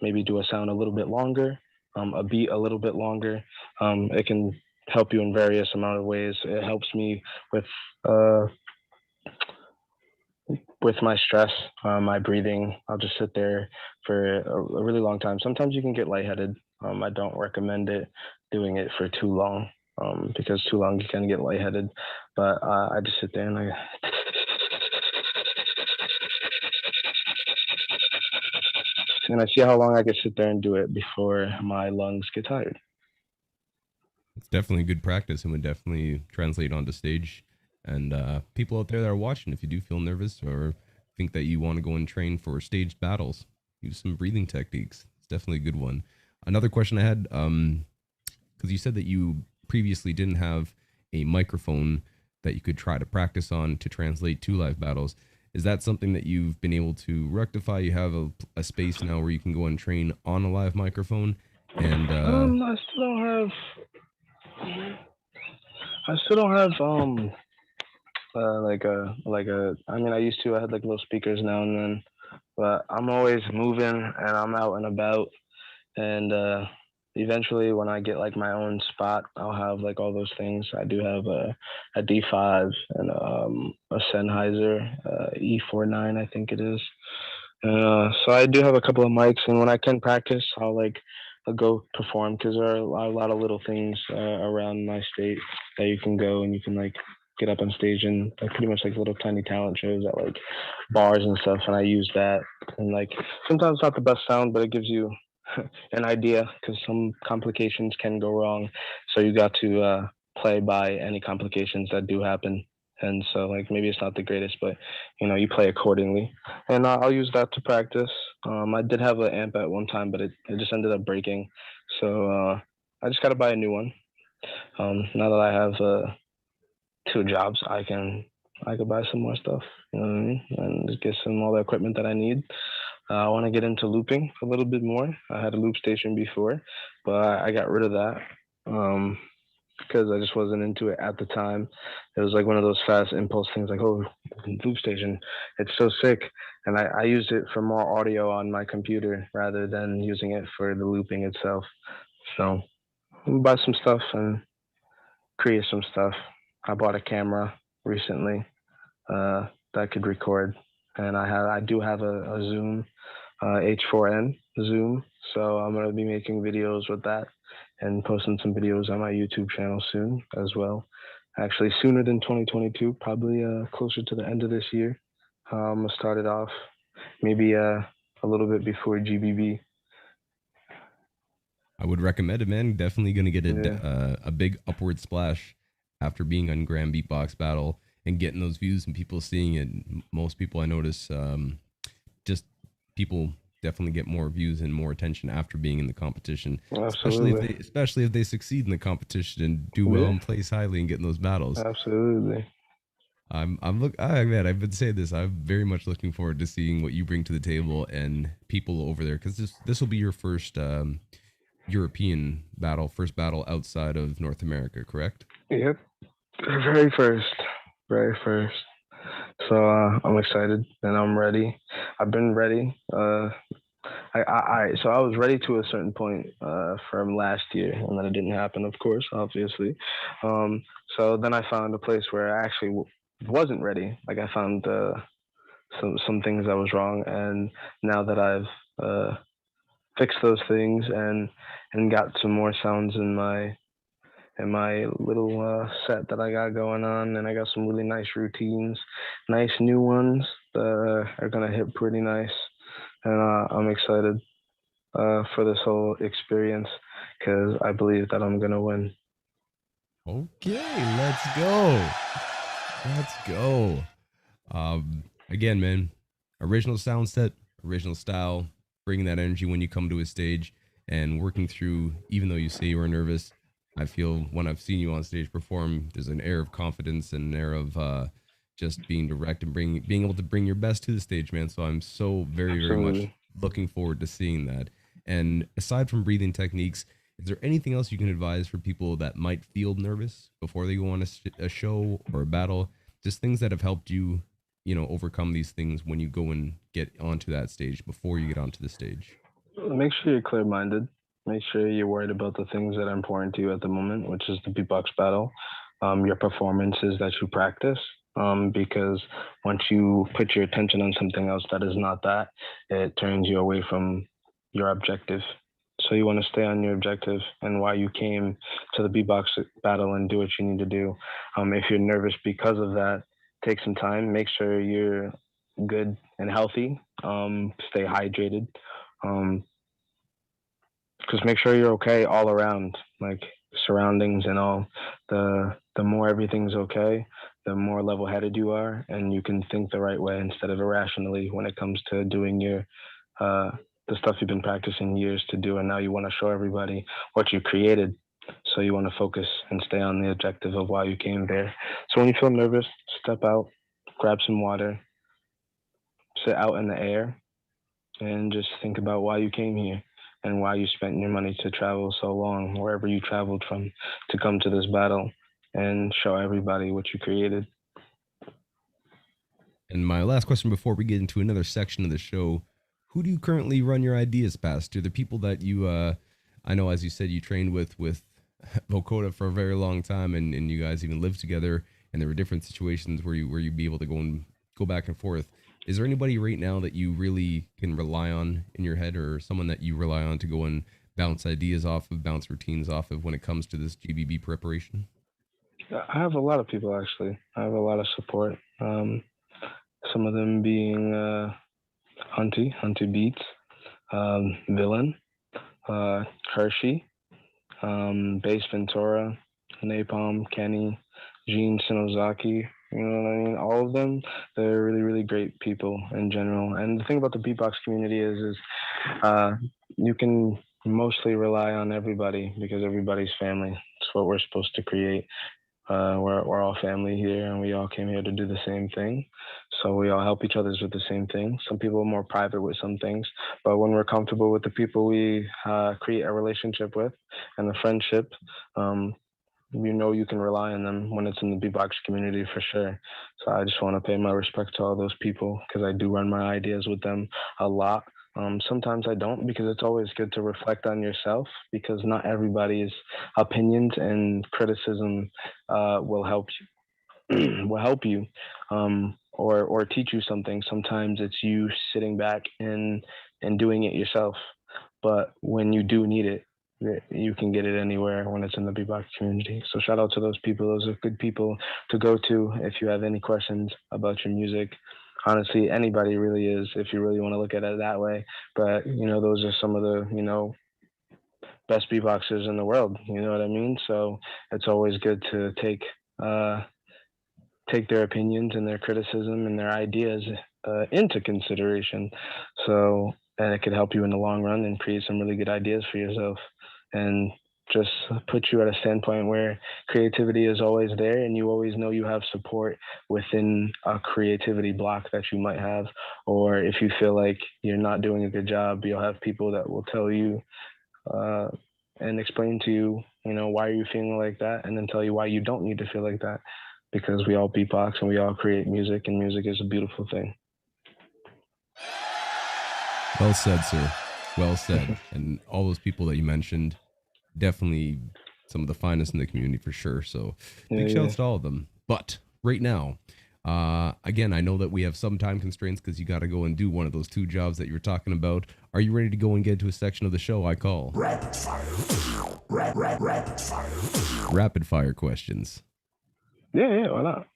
maybe do a sound a little bit longer, a beat a little bit longer. It can help you in various amount of ways. It helps me with uh, with my stress, my breathing. I'll just sit there for a really long time. Sometimes you can get lightheaded. I don't recommend doing it for too long, because too long you can get lightheaded. But I just sit there and I see how long I can sit there and do it before my lungs get tired. It's definitely good practice and would definitely translate onto stage. And people out there that are watching, if you do feel nervous or think that you want to go and train for staged battles, use some breathing techniques. It's definitely a good one. Another question I had, because you said that you previously didn't have a microphone that you could try to practice on to translate to live battles. Is that something that you've been able to rectify? You have a space now where you can go and train on a live microphone, and I still don't have. I still don't have like a. I mean, I used to. I had like little speakers now and then, but I'm always moving and I'm out and about. And eventually, when I get like my own spot, I'll have like all those things. I do have a D5 and a Sennheiser E49, I think it is. So I do have a couple of mics, and when I can practice, I'll go perform, because there are a lot of little things around my state that you can go and you can like get up on stage and like pretty much like little tiny talent shows at like bars and stuff, and I use that. And like sometimes not the best sound, but it gives you an idea because some complications can go wrong. So you got to play by any complications that do happen. And so like maybe it's not the greatest, but you play accordingly. And I'll use that to practice. I did have an amp at one time, but it just ended up breaking. So I just got to buy a new one. Now that I have 2 jobs, I could buy some more stuff, you know what I mean, and just get some all the equipment that I need. I want to get into looping a little bit more. I had a loop station before, but I got rid of that because I just wasn't into it at the time. It was like one of those fast impulse things, like, oh, loop station, it's so sick. And I used it for more audio on my computer rather than using it for the looping itself. So I'll buy some stuff and create some stuff. I bought a camera recently that could record, and I do have a Zoom H4n Zoom, so I'm gonna be making videos with that and posting some videos on my YouTube channel soon as well. Actually, sooner than 2022, probably closer to the end of this year. I'm gonna start it off maybe a little bit before GBB. I would recommend it, man. Definitely going to get a big upward splash after being on Grand Beatbox Battle and getting those views and people seeing it. Most people I notice, just people definitely get more views and more attention after being in the competition. Absolutely. Especially if they succeed in the competition and do well and place highly and get in those battles. Absolutely. Man, I've been saying this. I'm very much looking forward to seeing what you bring to the table and people over there, because this will be your first European battle, first battle outside of North America, correct? Yep, very first. So I'm excited and I'm ready. I've been ready. So I was ready to a certain point from last year, and then it didn't happen, of course, obviously. So then I found a place where I actually wasn't ready. Like I found some things that was wrong, and now that I've fixed those things and got some more sounds in my little set that I got going on, and I got some really nice routines, nice new ones that are gonna hit pretty nice, and I'm excited for this whole experience because I believe that I'm gonna win. Okay, let's go. Again, man, original sound set, original style, bringing that energy when you come to a stage and working through, even though you say you were nervous, I feel when I've seen you on stage perform, there's an air of confidence and an air of just being direct and being able to bring your best to the stage, man. So I'm so very much looking forward to seeing that. And aside from breathing techniques, is there anything else you can advise for people that might feel nervous before they go on a show or a battle? Just things that have helped you, overcome these things when you go and get onto that stage before you get onto the stage. Make sure you're clear-minded. Make sure you're worried about the things that are important to you at the moment, which is the beatbox battle, your performances that you practice. Because once you put your attention on something else that is not that, it turns you away from your objective. So you want to stay on your objective and why you came to the beatbox battle and do what you need to do. If you're nervous because of that, take some time. Make sure you're good and healthy. Stay hydrated. Just make sure you're okay all around, like surroundings and all. The more everything's okay, the more level-headed you are, and you can think the right way instead of irrationally when it comes to doing your the stuff you've been practicing years to do, and now you want to show everybody what you created. So you want to focus and stay on the objective of why you came there. So when you feel nervous, step out, grab some water, sit out in the air, and just think about why you came here and why you spent your money to travel so long, wherever you traveled from, to come to this battle and show everybody what you created. And my last question before we get into another section of the show, who do you currently run your ideas past? Do the people that you, I know, as you said, you trained with Vokoda for a very long time, and you guys even lived together, and there were different situations where you'd be able to go back and forth. Is there anybody right now that you really can rely on in your head, or someone that you rely on to go and bounce ideas off of, bounce routines off of when it comes to this GBB preparation? I have a lot of people actually. I have a lot of support. Some of them being Hunty Beats, Villain, Hershey, Base Ventura, Napalm, Kenny, Gene Sinozaki. You know what I mean? All of them, they're really, really great people in general. And the thing about the beatbox community is uh, you can mostly rely on everybody because everybody's family. It's what we're supposed to create. We're all family here, and we all came here to do the same thing. So we all help each other with the same thing. Some people are more private with some things, but when we're comfortable with the people we create a relationship with and a friendship, you know you can rely on them when it's in the beatbox community for sure. So I just want to pay my respect to all those people because I do run my ideas with them a lot. Sometimes I don't because it's always good to reflect on yourself because not everybody's opinions and criticism will help you. Will help you, or teach you something. Sometimes it's you sitting back and doing it yourself. But when you do need it, you can get it anywhere when it's in the beatbox community. So shout out to those people. Those are good people to go to if you have any questions about your music. Honestly, anybody really is if you really want to look at it that way. But those are some of the best beatboxers in the world. You know what I mean? So it's always good to uh, take their opinions and their criticism and their ideas into consideration. So, and it could help you in the long run and create some really good ideas for yourself and just put you at a standpoint where creativity is always there and you always know you have support within a creativity block that you might have. Or if you feel like you're not doing a good job, you'll have people that will tell you uh, and explain to you, why are you feeling like that, and then tell you why you don't need to feel like that, because we all beatbox and we all create music, and music is a beautiful thing. Well said, sir. Well said. And all those people that you mentioned, definitely some of the finest in the community for sure. So big shouts to all of them. But right now, again, I know that we have some time constraints because you got to go and do one of those two jobs that you were talking about. Are you ready to go and get to a section of the show I call Rapid Fire? Rapid Fire questions. Yeah, why not?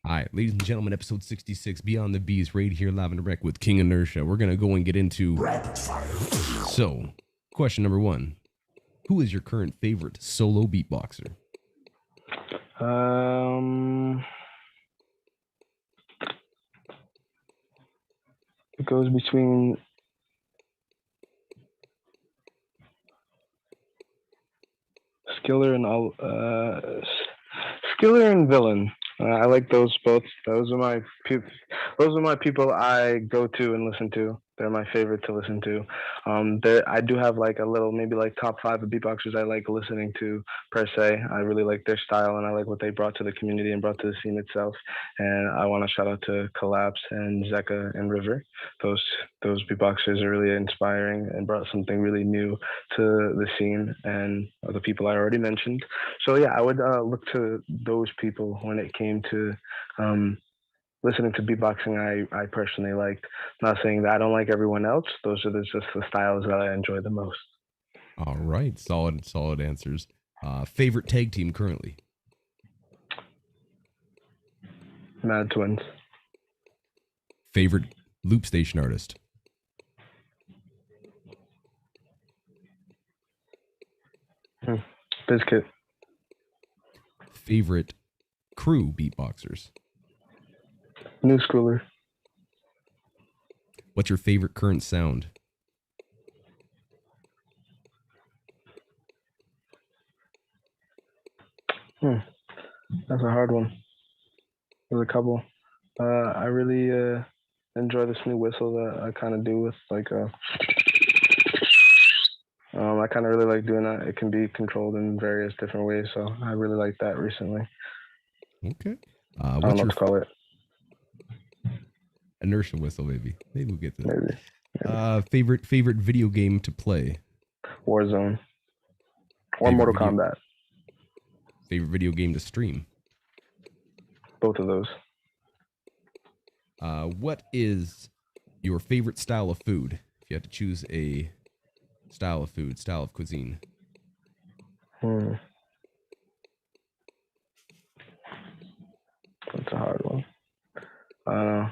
All right, ladies and gentlemen, episode 66, Beyond the Bees, right here live and direct with King Inertia. We're going to go and get into Rapid Fire. So, question number 1. Who is your current favorite solo beatboxer? It goes between Skiller and Villain. I like those both. Those are my people I go to and listen to. They're my favorite to listen to. I do have like a little, maybe like top 5 of beatboxers I like listening to per se. I really like their style and I like what they brought to the community and brought to the scene itself. And I want to shout out to Collapse and Zeka and River. Those beatboxers are really inspiring and brought something really new to the scene and the people I already mentioned. So yeah, I would look to those people when it came to listening to beatboxing. I personally liked. Not saying that I don't like everyone else. Those are just the styles that I enjoy the most. All right, solid answers. Favorite tag team currently? Mad Twins. Favorite loop station artist? Bizkit. Favorite crew beatboxers? New Schooler. What's your favorite current sound? That's a hard one. There's a couple. I really enjoy this new whistle that I kind of do with like I kind of really like doing that. It can be controlled in various different ways, so I really like that recently. Okay. I don't know what to call it. Inertia whistle, maybe. Maybe we'll get to that. Maybe. Favorite video game to play? Warzone. Or Mortal Kombat. Favorite video game to stream? Both of those. What is your favorite style of food? If you had to choose a style of food, style of cuisine. hard one.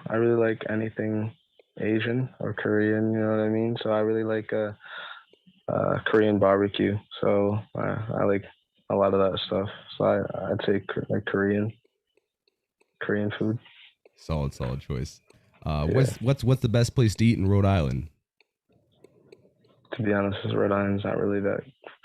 I really like anything Asian or Korean, you know what I mean? So I really like Korean barbecue. So I like a lot of that stuff. So I'd say like Korean food. Solid choice. Yeah. What's the best place to eat in Rhode Island? To be honest, Rhode Island's not really that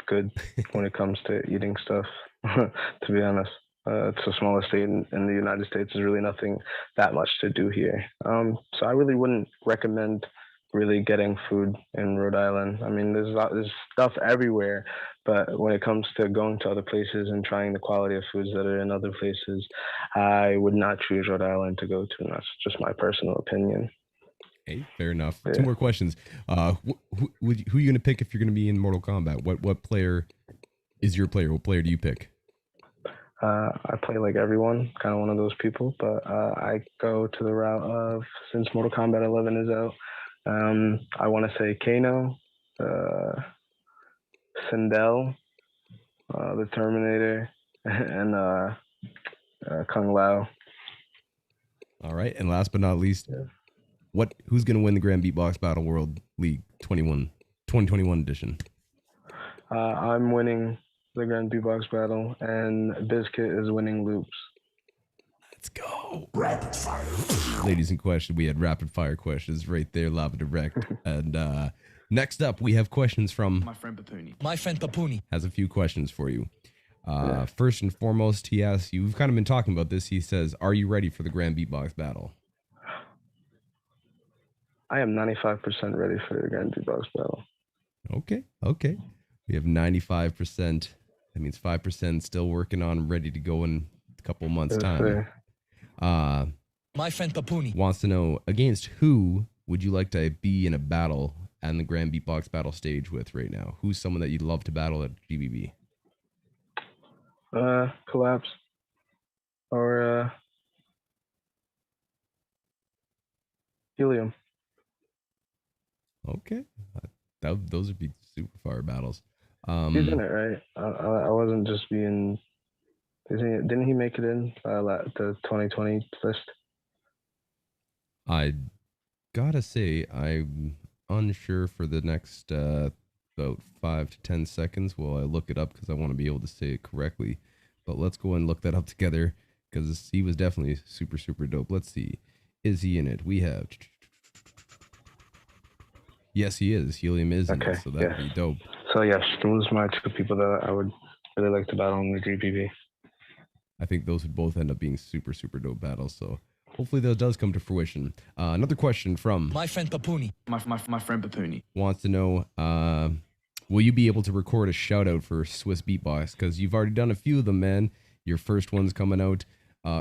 good when it comes to eating stuff. To be honest, it's the smallest state in the United States. There's really nothing that much to do here. So I really wouldn't recommend really getting food in Rhode Island. I mean, there's stuff everywhere, but when it comes to going to other places and trying the quality of foods that are in other places, I would not choose Rhode Island to go to. And that's just my personal opinion. Hey, fair enough. Yeah. 2 more questions. Who are you going to pick if you're going to be in Mortal Kombat? What player is your player? What player do you pick? I play like everyone, kind of one of those people, but I go to the route of, since Mortal Kombat 11 is out, I want to say Kano, Sindel, the Terminator, and Kung Lao. All right, and last but not least, who's going to win the Grand Beatbox Battle World League 2021 edition? I'm winning the Grand Beatbox Battle, and Bizkit is winning loops. Let's go. Rapid fire. Ladies in question, we had rapid fire questions right there, live and direct. And next up, we have questions from my friend Papuni. My friend Papuni has a few questions for you. First and foremost, he asks you, we've kind of been talking about this. He says, are you ready for the Grand Beatbox Battle? I am 95% ready for the Grand Beatbox Battle. Okay. We have 95%. That means 5% still working on, ready to go in a couple months' time. My friend Papuni wants to know, against who would you like to be in a battle on the Grand Beatbox Battle stage with right now? Who's someone that you'd love to battle at GBB? Collapse. Or Helium. Okay. Those would be super fire battles. He's in it, right? I wasn't just being... Didn't he make it in the 2020 list? I gotta say, I'm unsure for the next about 5 to 10 seconds while I look it up, because I want to be able to say it correctly. But let's go and look that up together, because he was definitely super, super dope. Let's see. Is he in it? We have... Yes, he is. Helium is in it, so that'd be dope. So yes, those are my 2 people that I would really like to battle in the GBB. I think those would both end up being super, super dope battles. So hopefully that does come to fruition. Another question from my friend Papuni. My friend Papuni wants to know, will you be able to record a shout out for Swiss Beatbox? Because you've already done a few of them, man. Your first one's coming out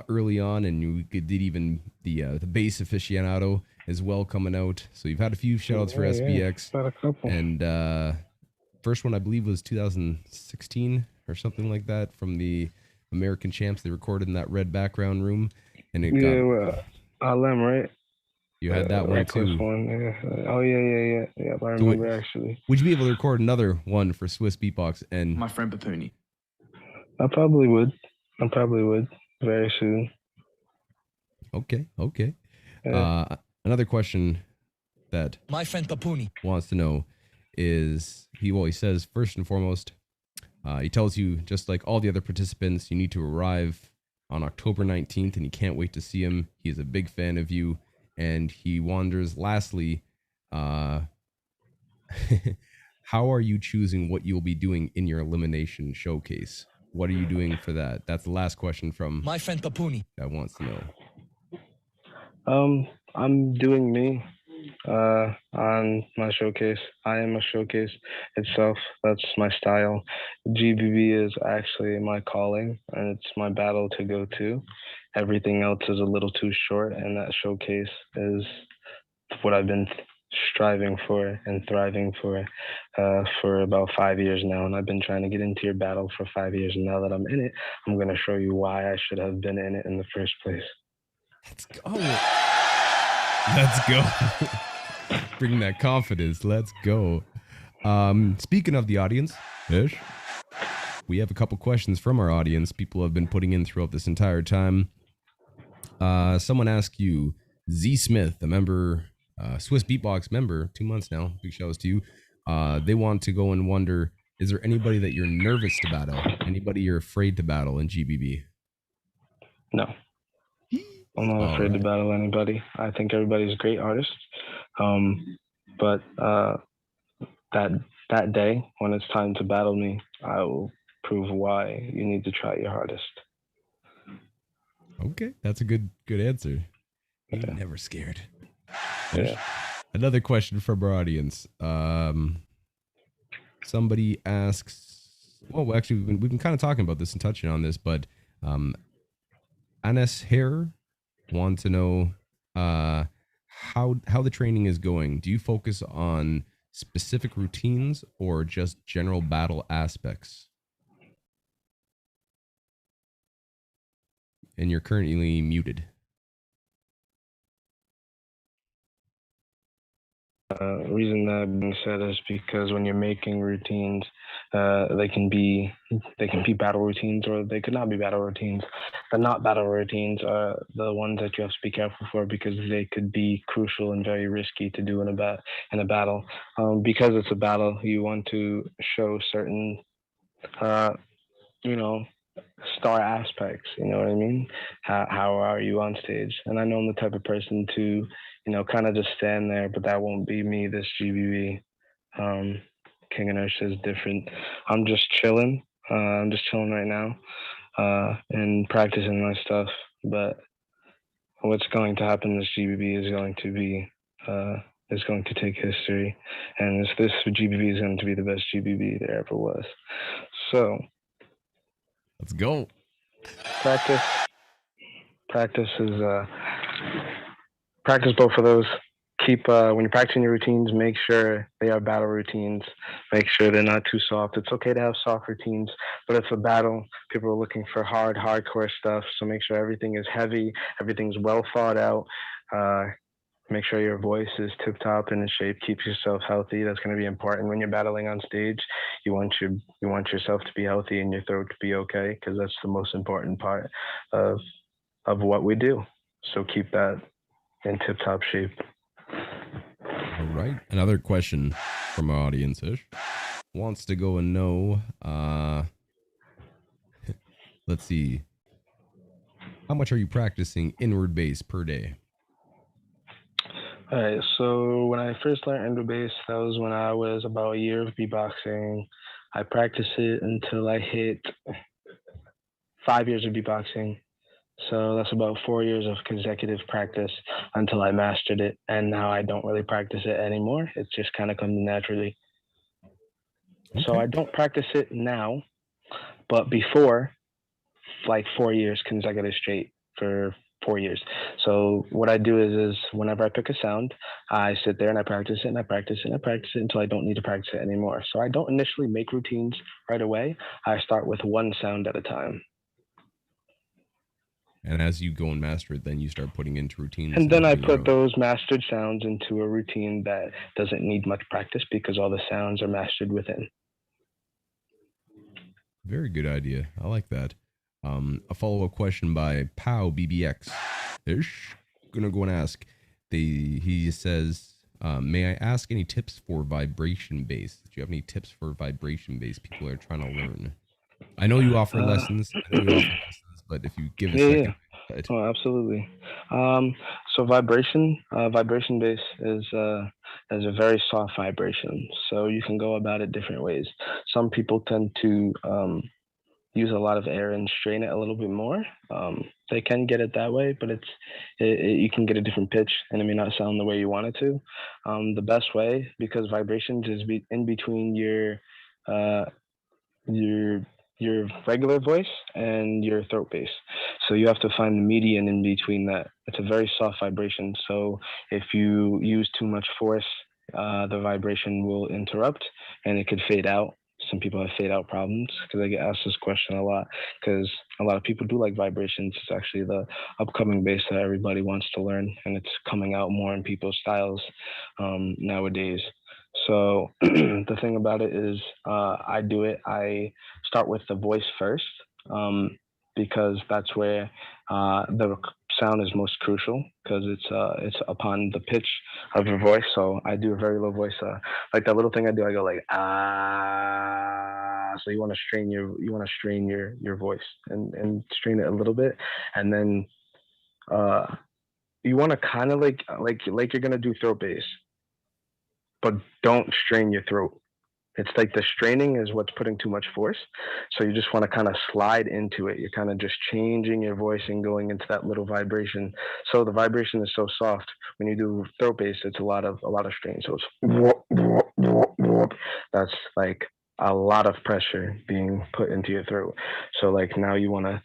early on, and you did even the bass aficionado as well coming out. So you've had a few shout outs for SBX. Got a couple. And first one I believe was 2016 or something like that from the American Champs. They recorded in that red background room, and it got Alem, right? You had that one too. One, yeah. Oh yeah. I remember actually. Would you be able to record another one for Swiss Beatbox and my friend Papuni? I probably would very soon. Okay. Yeah. Another question that my friend Papuni wants to know is he says first and foremost, he tells you, just like all the other participants, you need to arrive on October 19th, and he can't wait to see him. He is a big fan of you, and he wonders, lastly, how are you choosing what you'll be doing in your elimination showcase? What are you doing for that? That's the last question from my friend Papuni that wants to know. I'm doing me on my showcase. I am a showcase itself. That's my style. GBB is actually my calling, and it's my battle to go to. Everything else is a little too short, and that showcase is what I've been striving for and thriving for about 5 years now. And I've been trying to get into your battle for 5 years, and now that I'm in it, I'm going to show you why I should have been in it in the first place. Let's go. Let's go. Bring that confidence. Let's go. Speaking of the audience, Ish, we have a couple questions from our audience. People have been putting in throughout this entire time. Someone asked you, Z Smith, a member, Swiss Beatbox member, 2 months now. Big shout out to you. They want to go and wonder, is there anybody that you're nervous to battle? Anybody you're afraid to battle in GBB? No. I'm not afraid to battle anybody. I think everybody's a great artist. But that day when it's time to battle me, I will prove why you need to try your hardest. Okay, that's a good answer. Yeah. Never scared. Yeah. Another question from our audience. Somebody asks. Well, actually, we've been kind of talking about this and touching on this, but Anes Hair wants to know how the training is going. Do you focus on specific routines or just general battle aspects? And you're currently muted. Reason that being said is because when you're making routines, they can be battle routines or they could not be battle routines. The not battle routines are the ones that you have to be careful for because they could be crucial and very risky to do in a battle. Because it's a battle, you want to show certain, star aspects. You know what I mean? How are you on stage? And I know I'm the type of person to, kind of just stand there, but that won't be me this GBB. King Inertia is different. I'm just chilling. I'm just chilling right now and practicing my stuff. But what's going to happen this GBB is going to be is going to take history, and this GBB is going to be the best GBB there ever was. So let's go. Practice is practice both of those. Keep when you're practicing your routines, make sure they are battle routines. Make sure they're not too soft. It's okay to have soft routines, but it's a battle. People are looking for hardcore stuff. So make sure everything is heavy, everything's well thought out. Make sure your voice is tip top and in shape. Keep yourself healthy. That's going to be important when you're battling on stage. You want yourself to be healthy and your throat to be okay, because that's the most important part of what we do. So keep that in tip top shape. All right. Another question from our audience Ish wants to go and know. Let's see. How much are you practicing inward bass per day? All right, so when I first learned inward bass, that was when I was about a year of beatboxing. I practiced it until I hit 5 years of beatboxing. So that's about 4 years of consecutive practice until I mastered it. And now I don't really practice it anymore. It just kind of comes naturally. Okay. So I don't practice it now, but before, like 4 years consecutive straight for 4 years. So what I do is whenever I pick a sound, I sit there and I practice it and I practice it and I practice it until I don't need to practice it anymore. So I don't initially make routines right away. I start with one sound at a time. And as you go and master it, then you start putting into routines. And then I put those mastered sounds into a routine that doesn't need much practice because all the sounds are mastered within. Very good idea. I like that. A follow-up question by Pow BBX Ish. Gonna go and ask. He says, may I ask any tips for vibration bass? Do you have any tips for vibration bass people are trying to learn? I know you offer lessons. But if you give a second. Yeah. Oh, absolutely. So vibration bass is a very soft vibration. So you can go about it different ways. Some people tend to use a lot of air and strain it a little bit more. They can get it that way, but you can get a different pitch and it may not sound the way you want it to. The best way, because vibrations is in between your regular voice and your throat bass. So you have to find the median in between that. It's a very soft vibration. So if you use too much force, the vibration will interrupt and it could fade out. Some people have fade out problems because I get asked this question a lot because a lot of people do like vibrations. It's actually the upcoming bass that everybody wants to learn, and it's coming out more in people's styles nowadays. So the thing about it is I start with the voice first because that's where the sound is most crucial because it's upon the pitch of your voice. So I do a very low voice, like that little thing I do. I go like ah. So you want to strain your voice and strain it a little bit, and then you want to kind of like you're gonna do throat bass, but don't strain your throat. It's like the straining is what's putting too much force. So you just want to kind of slide into it. You're kind of just changing your voice and going into that little vibration. So the vibration is so soft. When you do throat bass, it's a lot of strain. So it's that's like a lot of pressure being put into your throat. So like now you want to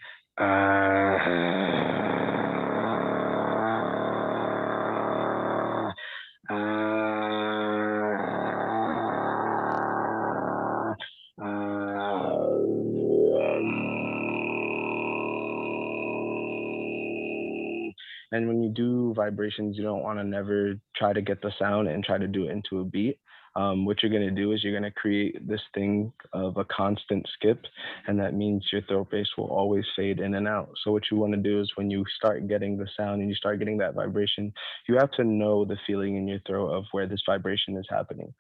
and when you do vibrations, you don't want to never try to get the sound and try to do it into a beat. What you're going to do is you're going to create this thing of a constant skip, and that means your throat bass will always fade in and out. So what you want to do is when you start getting the sound and you start getting that vibration, you have to know the feeling in your throat of where this vibration is happening.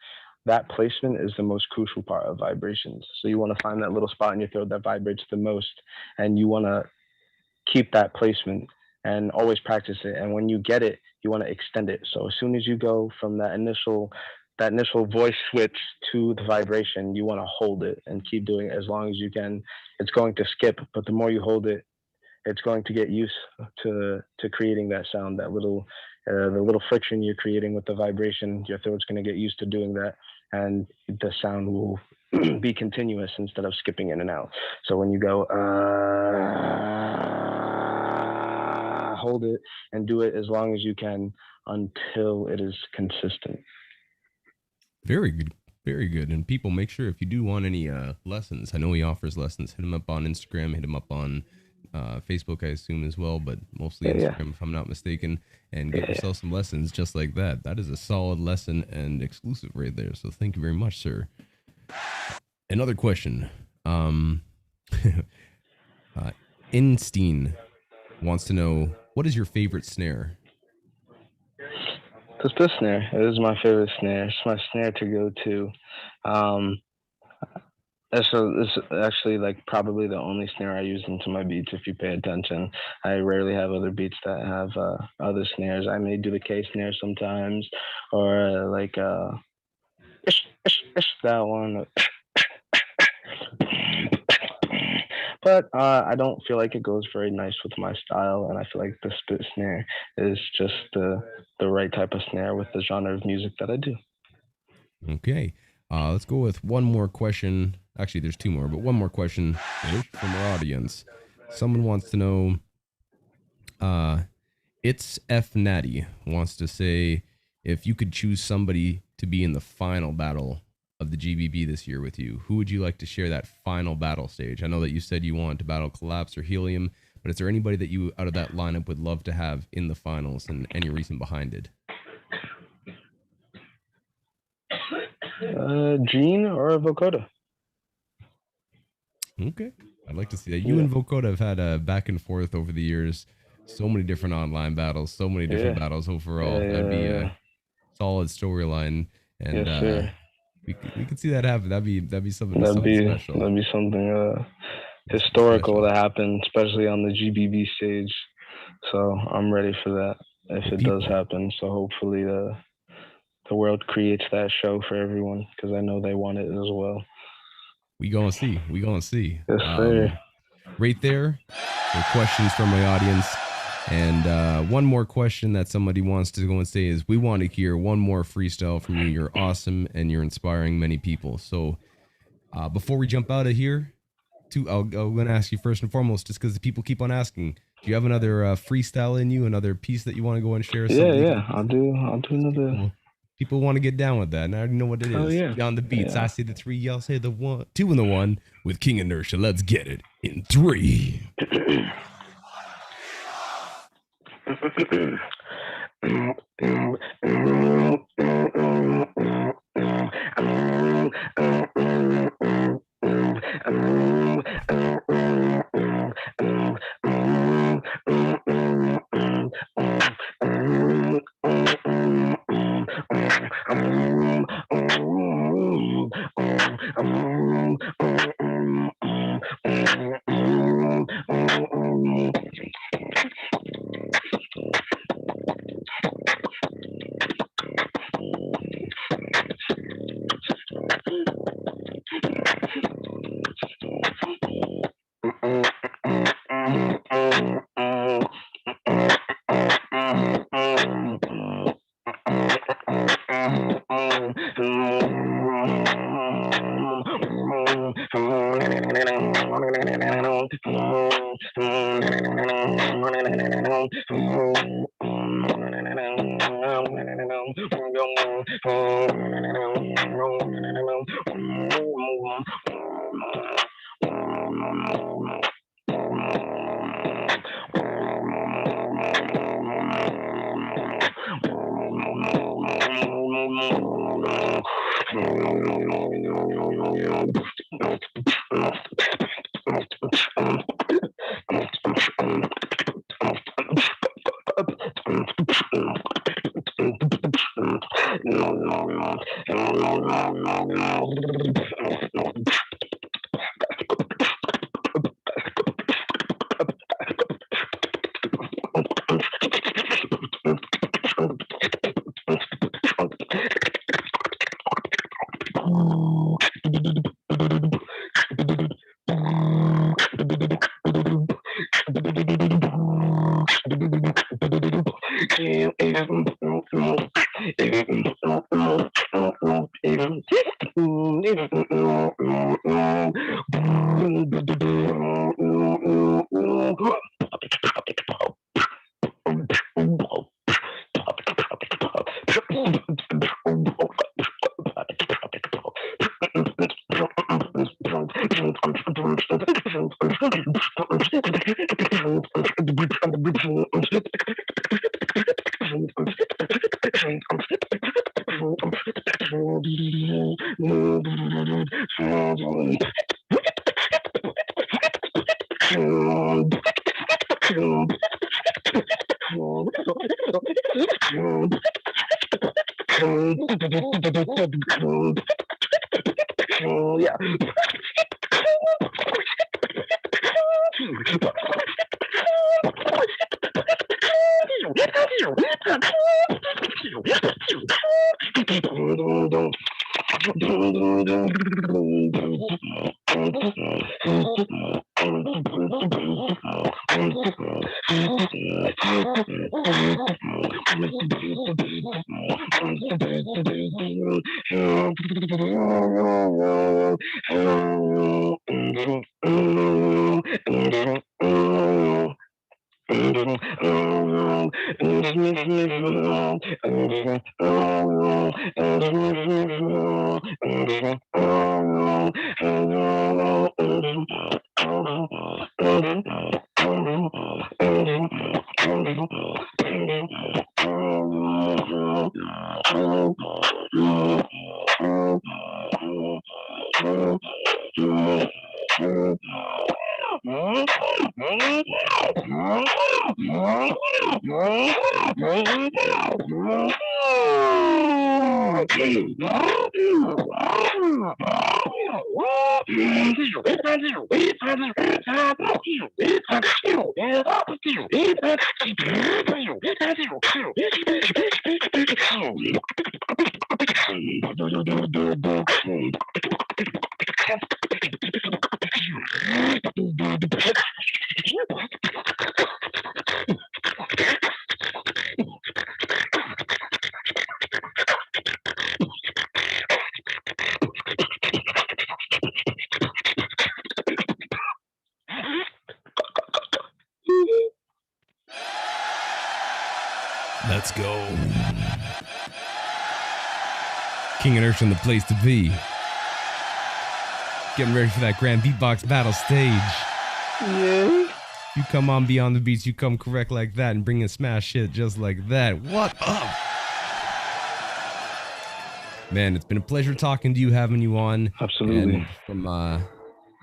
That placement is the most crucial part of vibrations. So you want to find that little spot in your throat that vibrates the most, and you want to keep that placement and always practice it. And when you get it, you want to extend it. So as soon as you go from that initial voice switch to the vibration, you want to hold it and keep doing it as long as you can. It's going to skip, but the more you hold it, it's going to get used to creating that sound, that little the little friction you're creating with the vibration. Your throat's going to get used to doing that, and the sound will be continuous instead of skipping in and out. So when you go hold it and do it as long as you can until it is consistent. Very good. Very good. And people, make sure if you do want any lessons, I know he offers lessons, hit him up on Instagram, hit him up on Facebook, I assume, as well, but mostly Instagram, if I'm not mistaken, and get yourself some lessons just like that. That is a solid lesson and exclusive right there. So thank you very much, sir. Another question. Instein wants to know, what is your favorite snare? It's this snare. It is my favorite snare. It's my snare to go to. It's actually like probably the only snare I use into my beats. If you pay attention, I rarely have other beats that have other snares. I may do the K snare sometimes, or like that one. But I don't feel like it goes very nice with my style, and I feel like the spit snare is just the right type of snare with the genre of music that I do. Okay, let's go with one more question. Actually, there's two more, but one more question from our audience. Someone wants to know, it's F Natty wants to say, if you could choose somebody to be in the final battle of the GBB this year with you, who would you like to share that final battle stage? I know that you said you wanted to battle Collapse or Helium, but is there anybody that you out of that lineup would love to have in the finals, and any reason behind it? Gene or Vokoda. Okay, I'd like to see that. You and Vokoda have had a back and forth over the years. So many different online battles, so many different battles overall. That'd be a solid storyline, and we could see that happen. That'd be something special. That'd be something historical to happen, especially on the GBB stage. So I'm ready for that if it does happen. So hopefully the world creates that show for everyone, because I know they want it as well. We gonna see. Yes, sir. Right there, the questions from my audience. And one more question that somebody wants to go and say is, we want to hear one more freestyle from you. You're awesome and you're inspiring many people. So before we jump out of here, I'm going to ask you first and foremost, just because the people keep on asking, do you have another freestyle in you, another piece that you want to go and share? Yeah. I'll do another. People want to get down with that, and I already know what it is. Oh, yeah. Beyond the beats, I say the three, y'all say the one, two and the one with King Inertia. Let's get it in 3. Let's go. King Inertia, the place to be. Getting ready for that grand beatbox battle stage. Yeah. You come on Beyond the Beats, you come correct like that and bring in smash shit just like that. What up? Man, it's been a pleasure talking to you, having you on. Absolutely. And from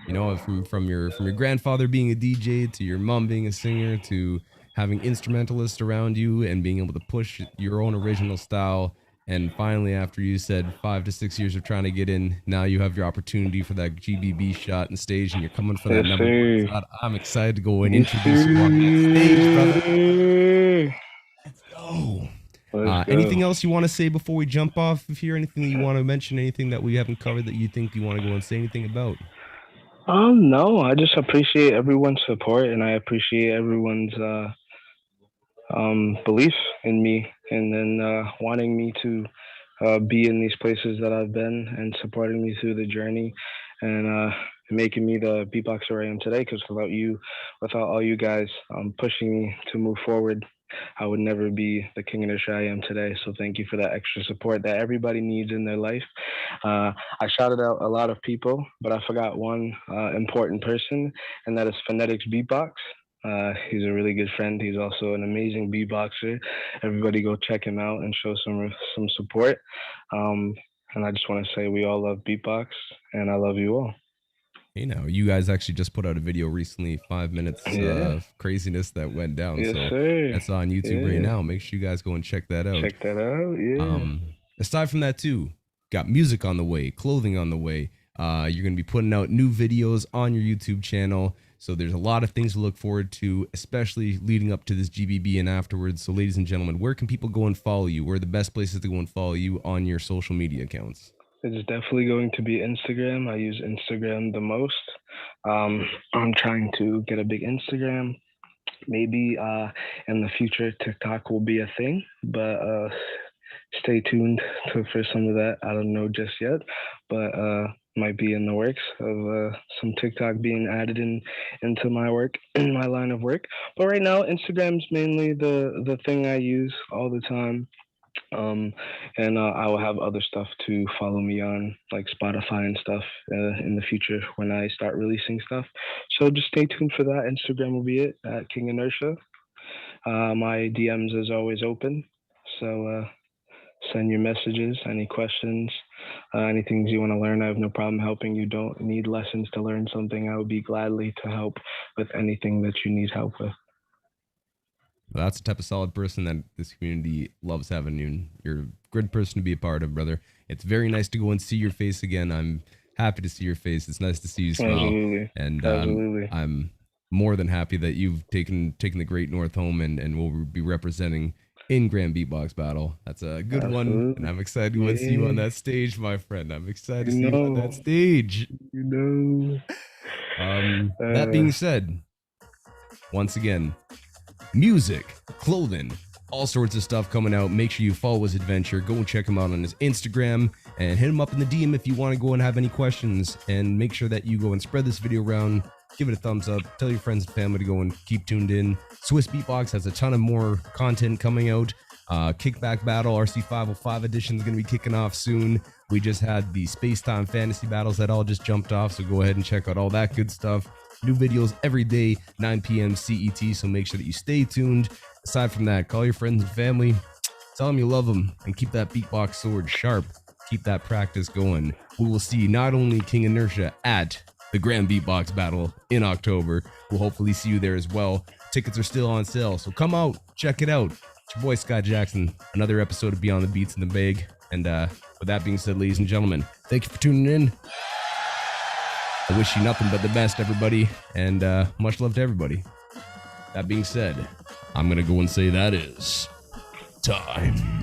you know, from your grandfather being a DJ to your mom being a singer to having instrumentalists around you and being able to push your own original style And finally, after you said 5 to 6 years of trying to get in, now you have your opportunity for that GBB shot and stage, and you're coming for that Yes, number sir. one slot. I'm excited to go and introduce you on that stage, brother. Let's go. Let's go. Anything else you want to say before we jump off of here? Anything that you want to mention? Anything that we haven't covered that you think you want to go and say anything about? No, I just appreciate everyone's support, and I appreciate everyone's belief in me, and then wanting me to be in these places that I've been, and supporting me through the journey, and making me the beatboxer I am today. Because without all you guys pushing me to move forward, I would never be the King Inertia I am today. So thank you for that extra support that everybody needs in their life. I shouted out a lot of people, but I forgot one important person, and that is Phonetics Beatbox. He's a really good friend. He's also an amazing beatboxer. Everybody go check him out and show some support. And I just want to say we all love beatbox, and I love you all. Hey, now you guys actually just put out a video recently, 5 minutes of craziness that went down. Yes, so sir. that's on YouTube right now. Make sure you guys go and check that out. Check that out. Yeah. Aside from that too, got music on the way, clothing on the way. You're gonna be putting out new videos on your YouTube channel. So there's a lot of things to look forward to, especially leading up to this GBB and afterwards. So ladies and gentlemen, where can people go and follow you? Where are the best places to go and follow you on your social media accounts? It's definitely going to be Instagram. I use Instagram the most. I'm trying to get a big Instagram. Maybe in the future, TikTok will be a thing, but stay tuned for some of that. I don't know just yet, but might be in the works of some TikTok being added into my work, in my line of work. But right now, Instagram's mainly the thing I use all the time. And I will have other stuff to follow me on, like Spotify and stuff, in the future when I start releasing stuff. So just stay tuned for that. Instagram will be it at King Inertia. My DMs is always open, so send your messages, any questions, any things you want to learn. I have no problem helping. You don't need lessons to learn something. I would be gladly to help with anything that you need help with. Well, that's the type of solid person that this community loves having you. You're a good person to be a part of, brother. It's very nice to go and see your face again. I'm happy to see your face. It's nice to see you smile. Absolutely. And Absolutely. I'm more than happy that you've taken the Great North home and will be representing in Grand Beatbox Battle. That's a good one, and I'm excited to see you on that stage, my friend. I'm excited to see you on that stage. That being said, once again, music, clothing, all sorts of stuff coming out. Make sure you follow his adventure. Go and check him out on his Instagram and hit him up in the DM if you want to go and have any questions. And make sure that you go and spread this video around. Give it a thumbs up. Tell your friends and family to go and keep tuned in. Swiss Beatbox has a ton of more content coming out. Kickback Battle RC505 edition is going to be kicking off soon. We just had the Space Time Fantasy Battles that all just jumped off. So go ahead and check out all that good stuff. New videos every day, 9 p.m. CET, so make sure that you stay tuned. Aside from that, call your friends and family, tell them you love them, and keep that beatbox sword sharp. Keep that practice going. We will see not only King Inertia at the Grand Beatbox Battle in October, we'll hopefully see you there as well. Tickets are still on sale, so come out, check it out. It's your boy, Scott Jackson, another episode of Beyond the Beats in the Bag. And with that being said, ladies and gentlemen, thank you for tuning in. I wish you nothing but the best, everybody, and much love to everybody. That being said, I'm going to go and say that is time.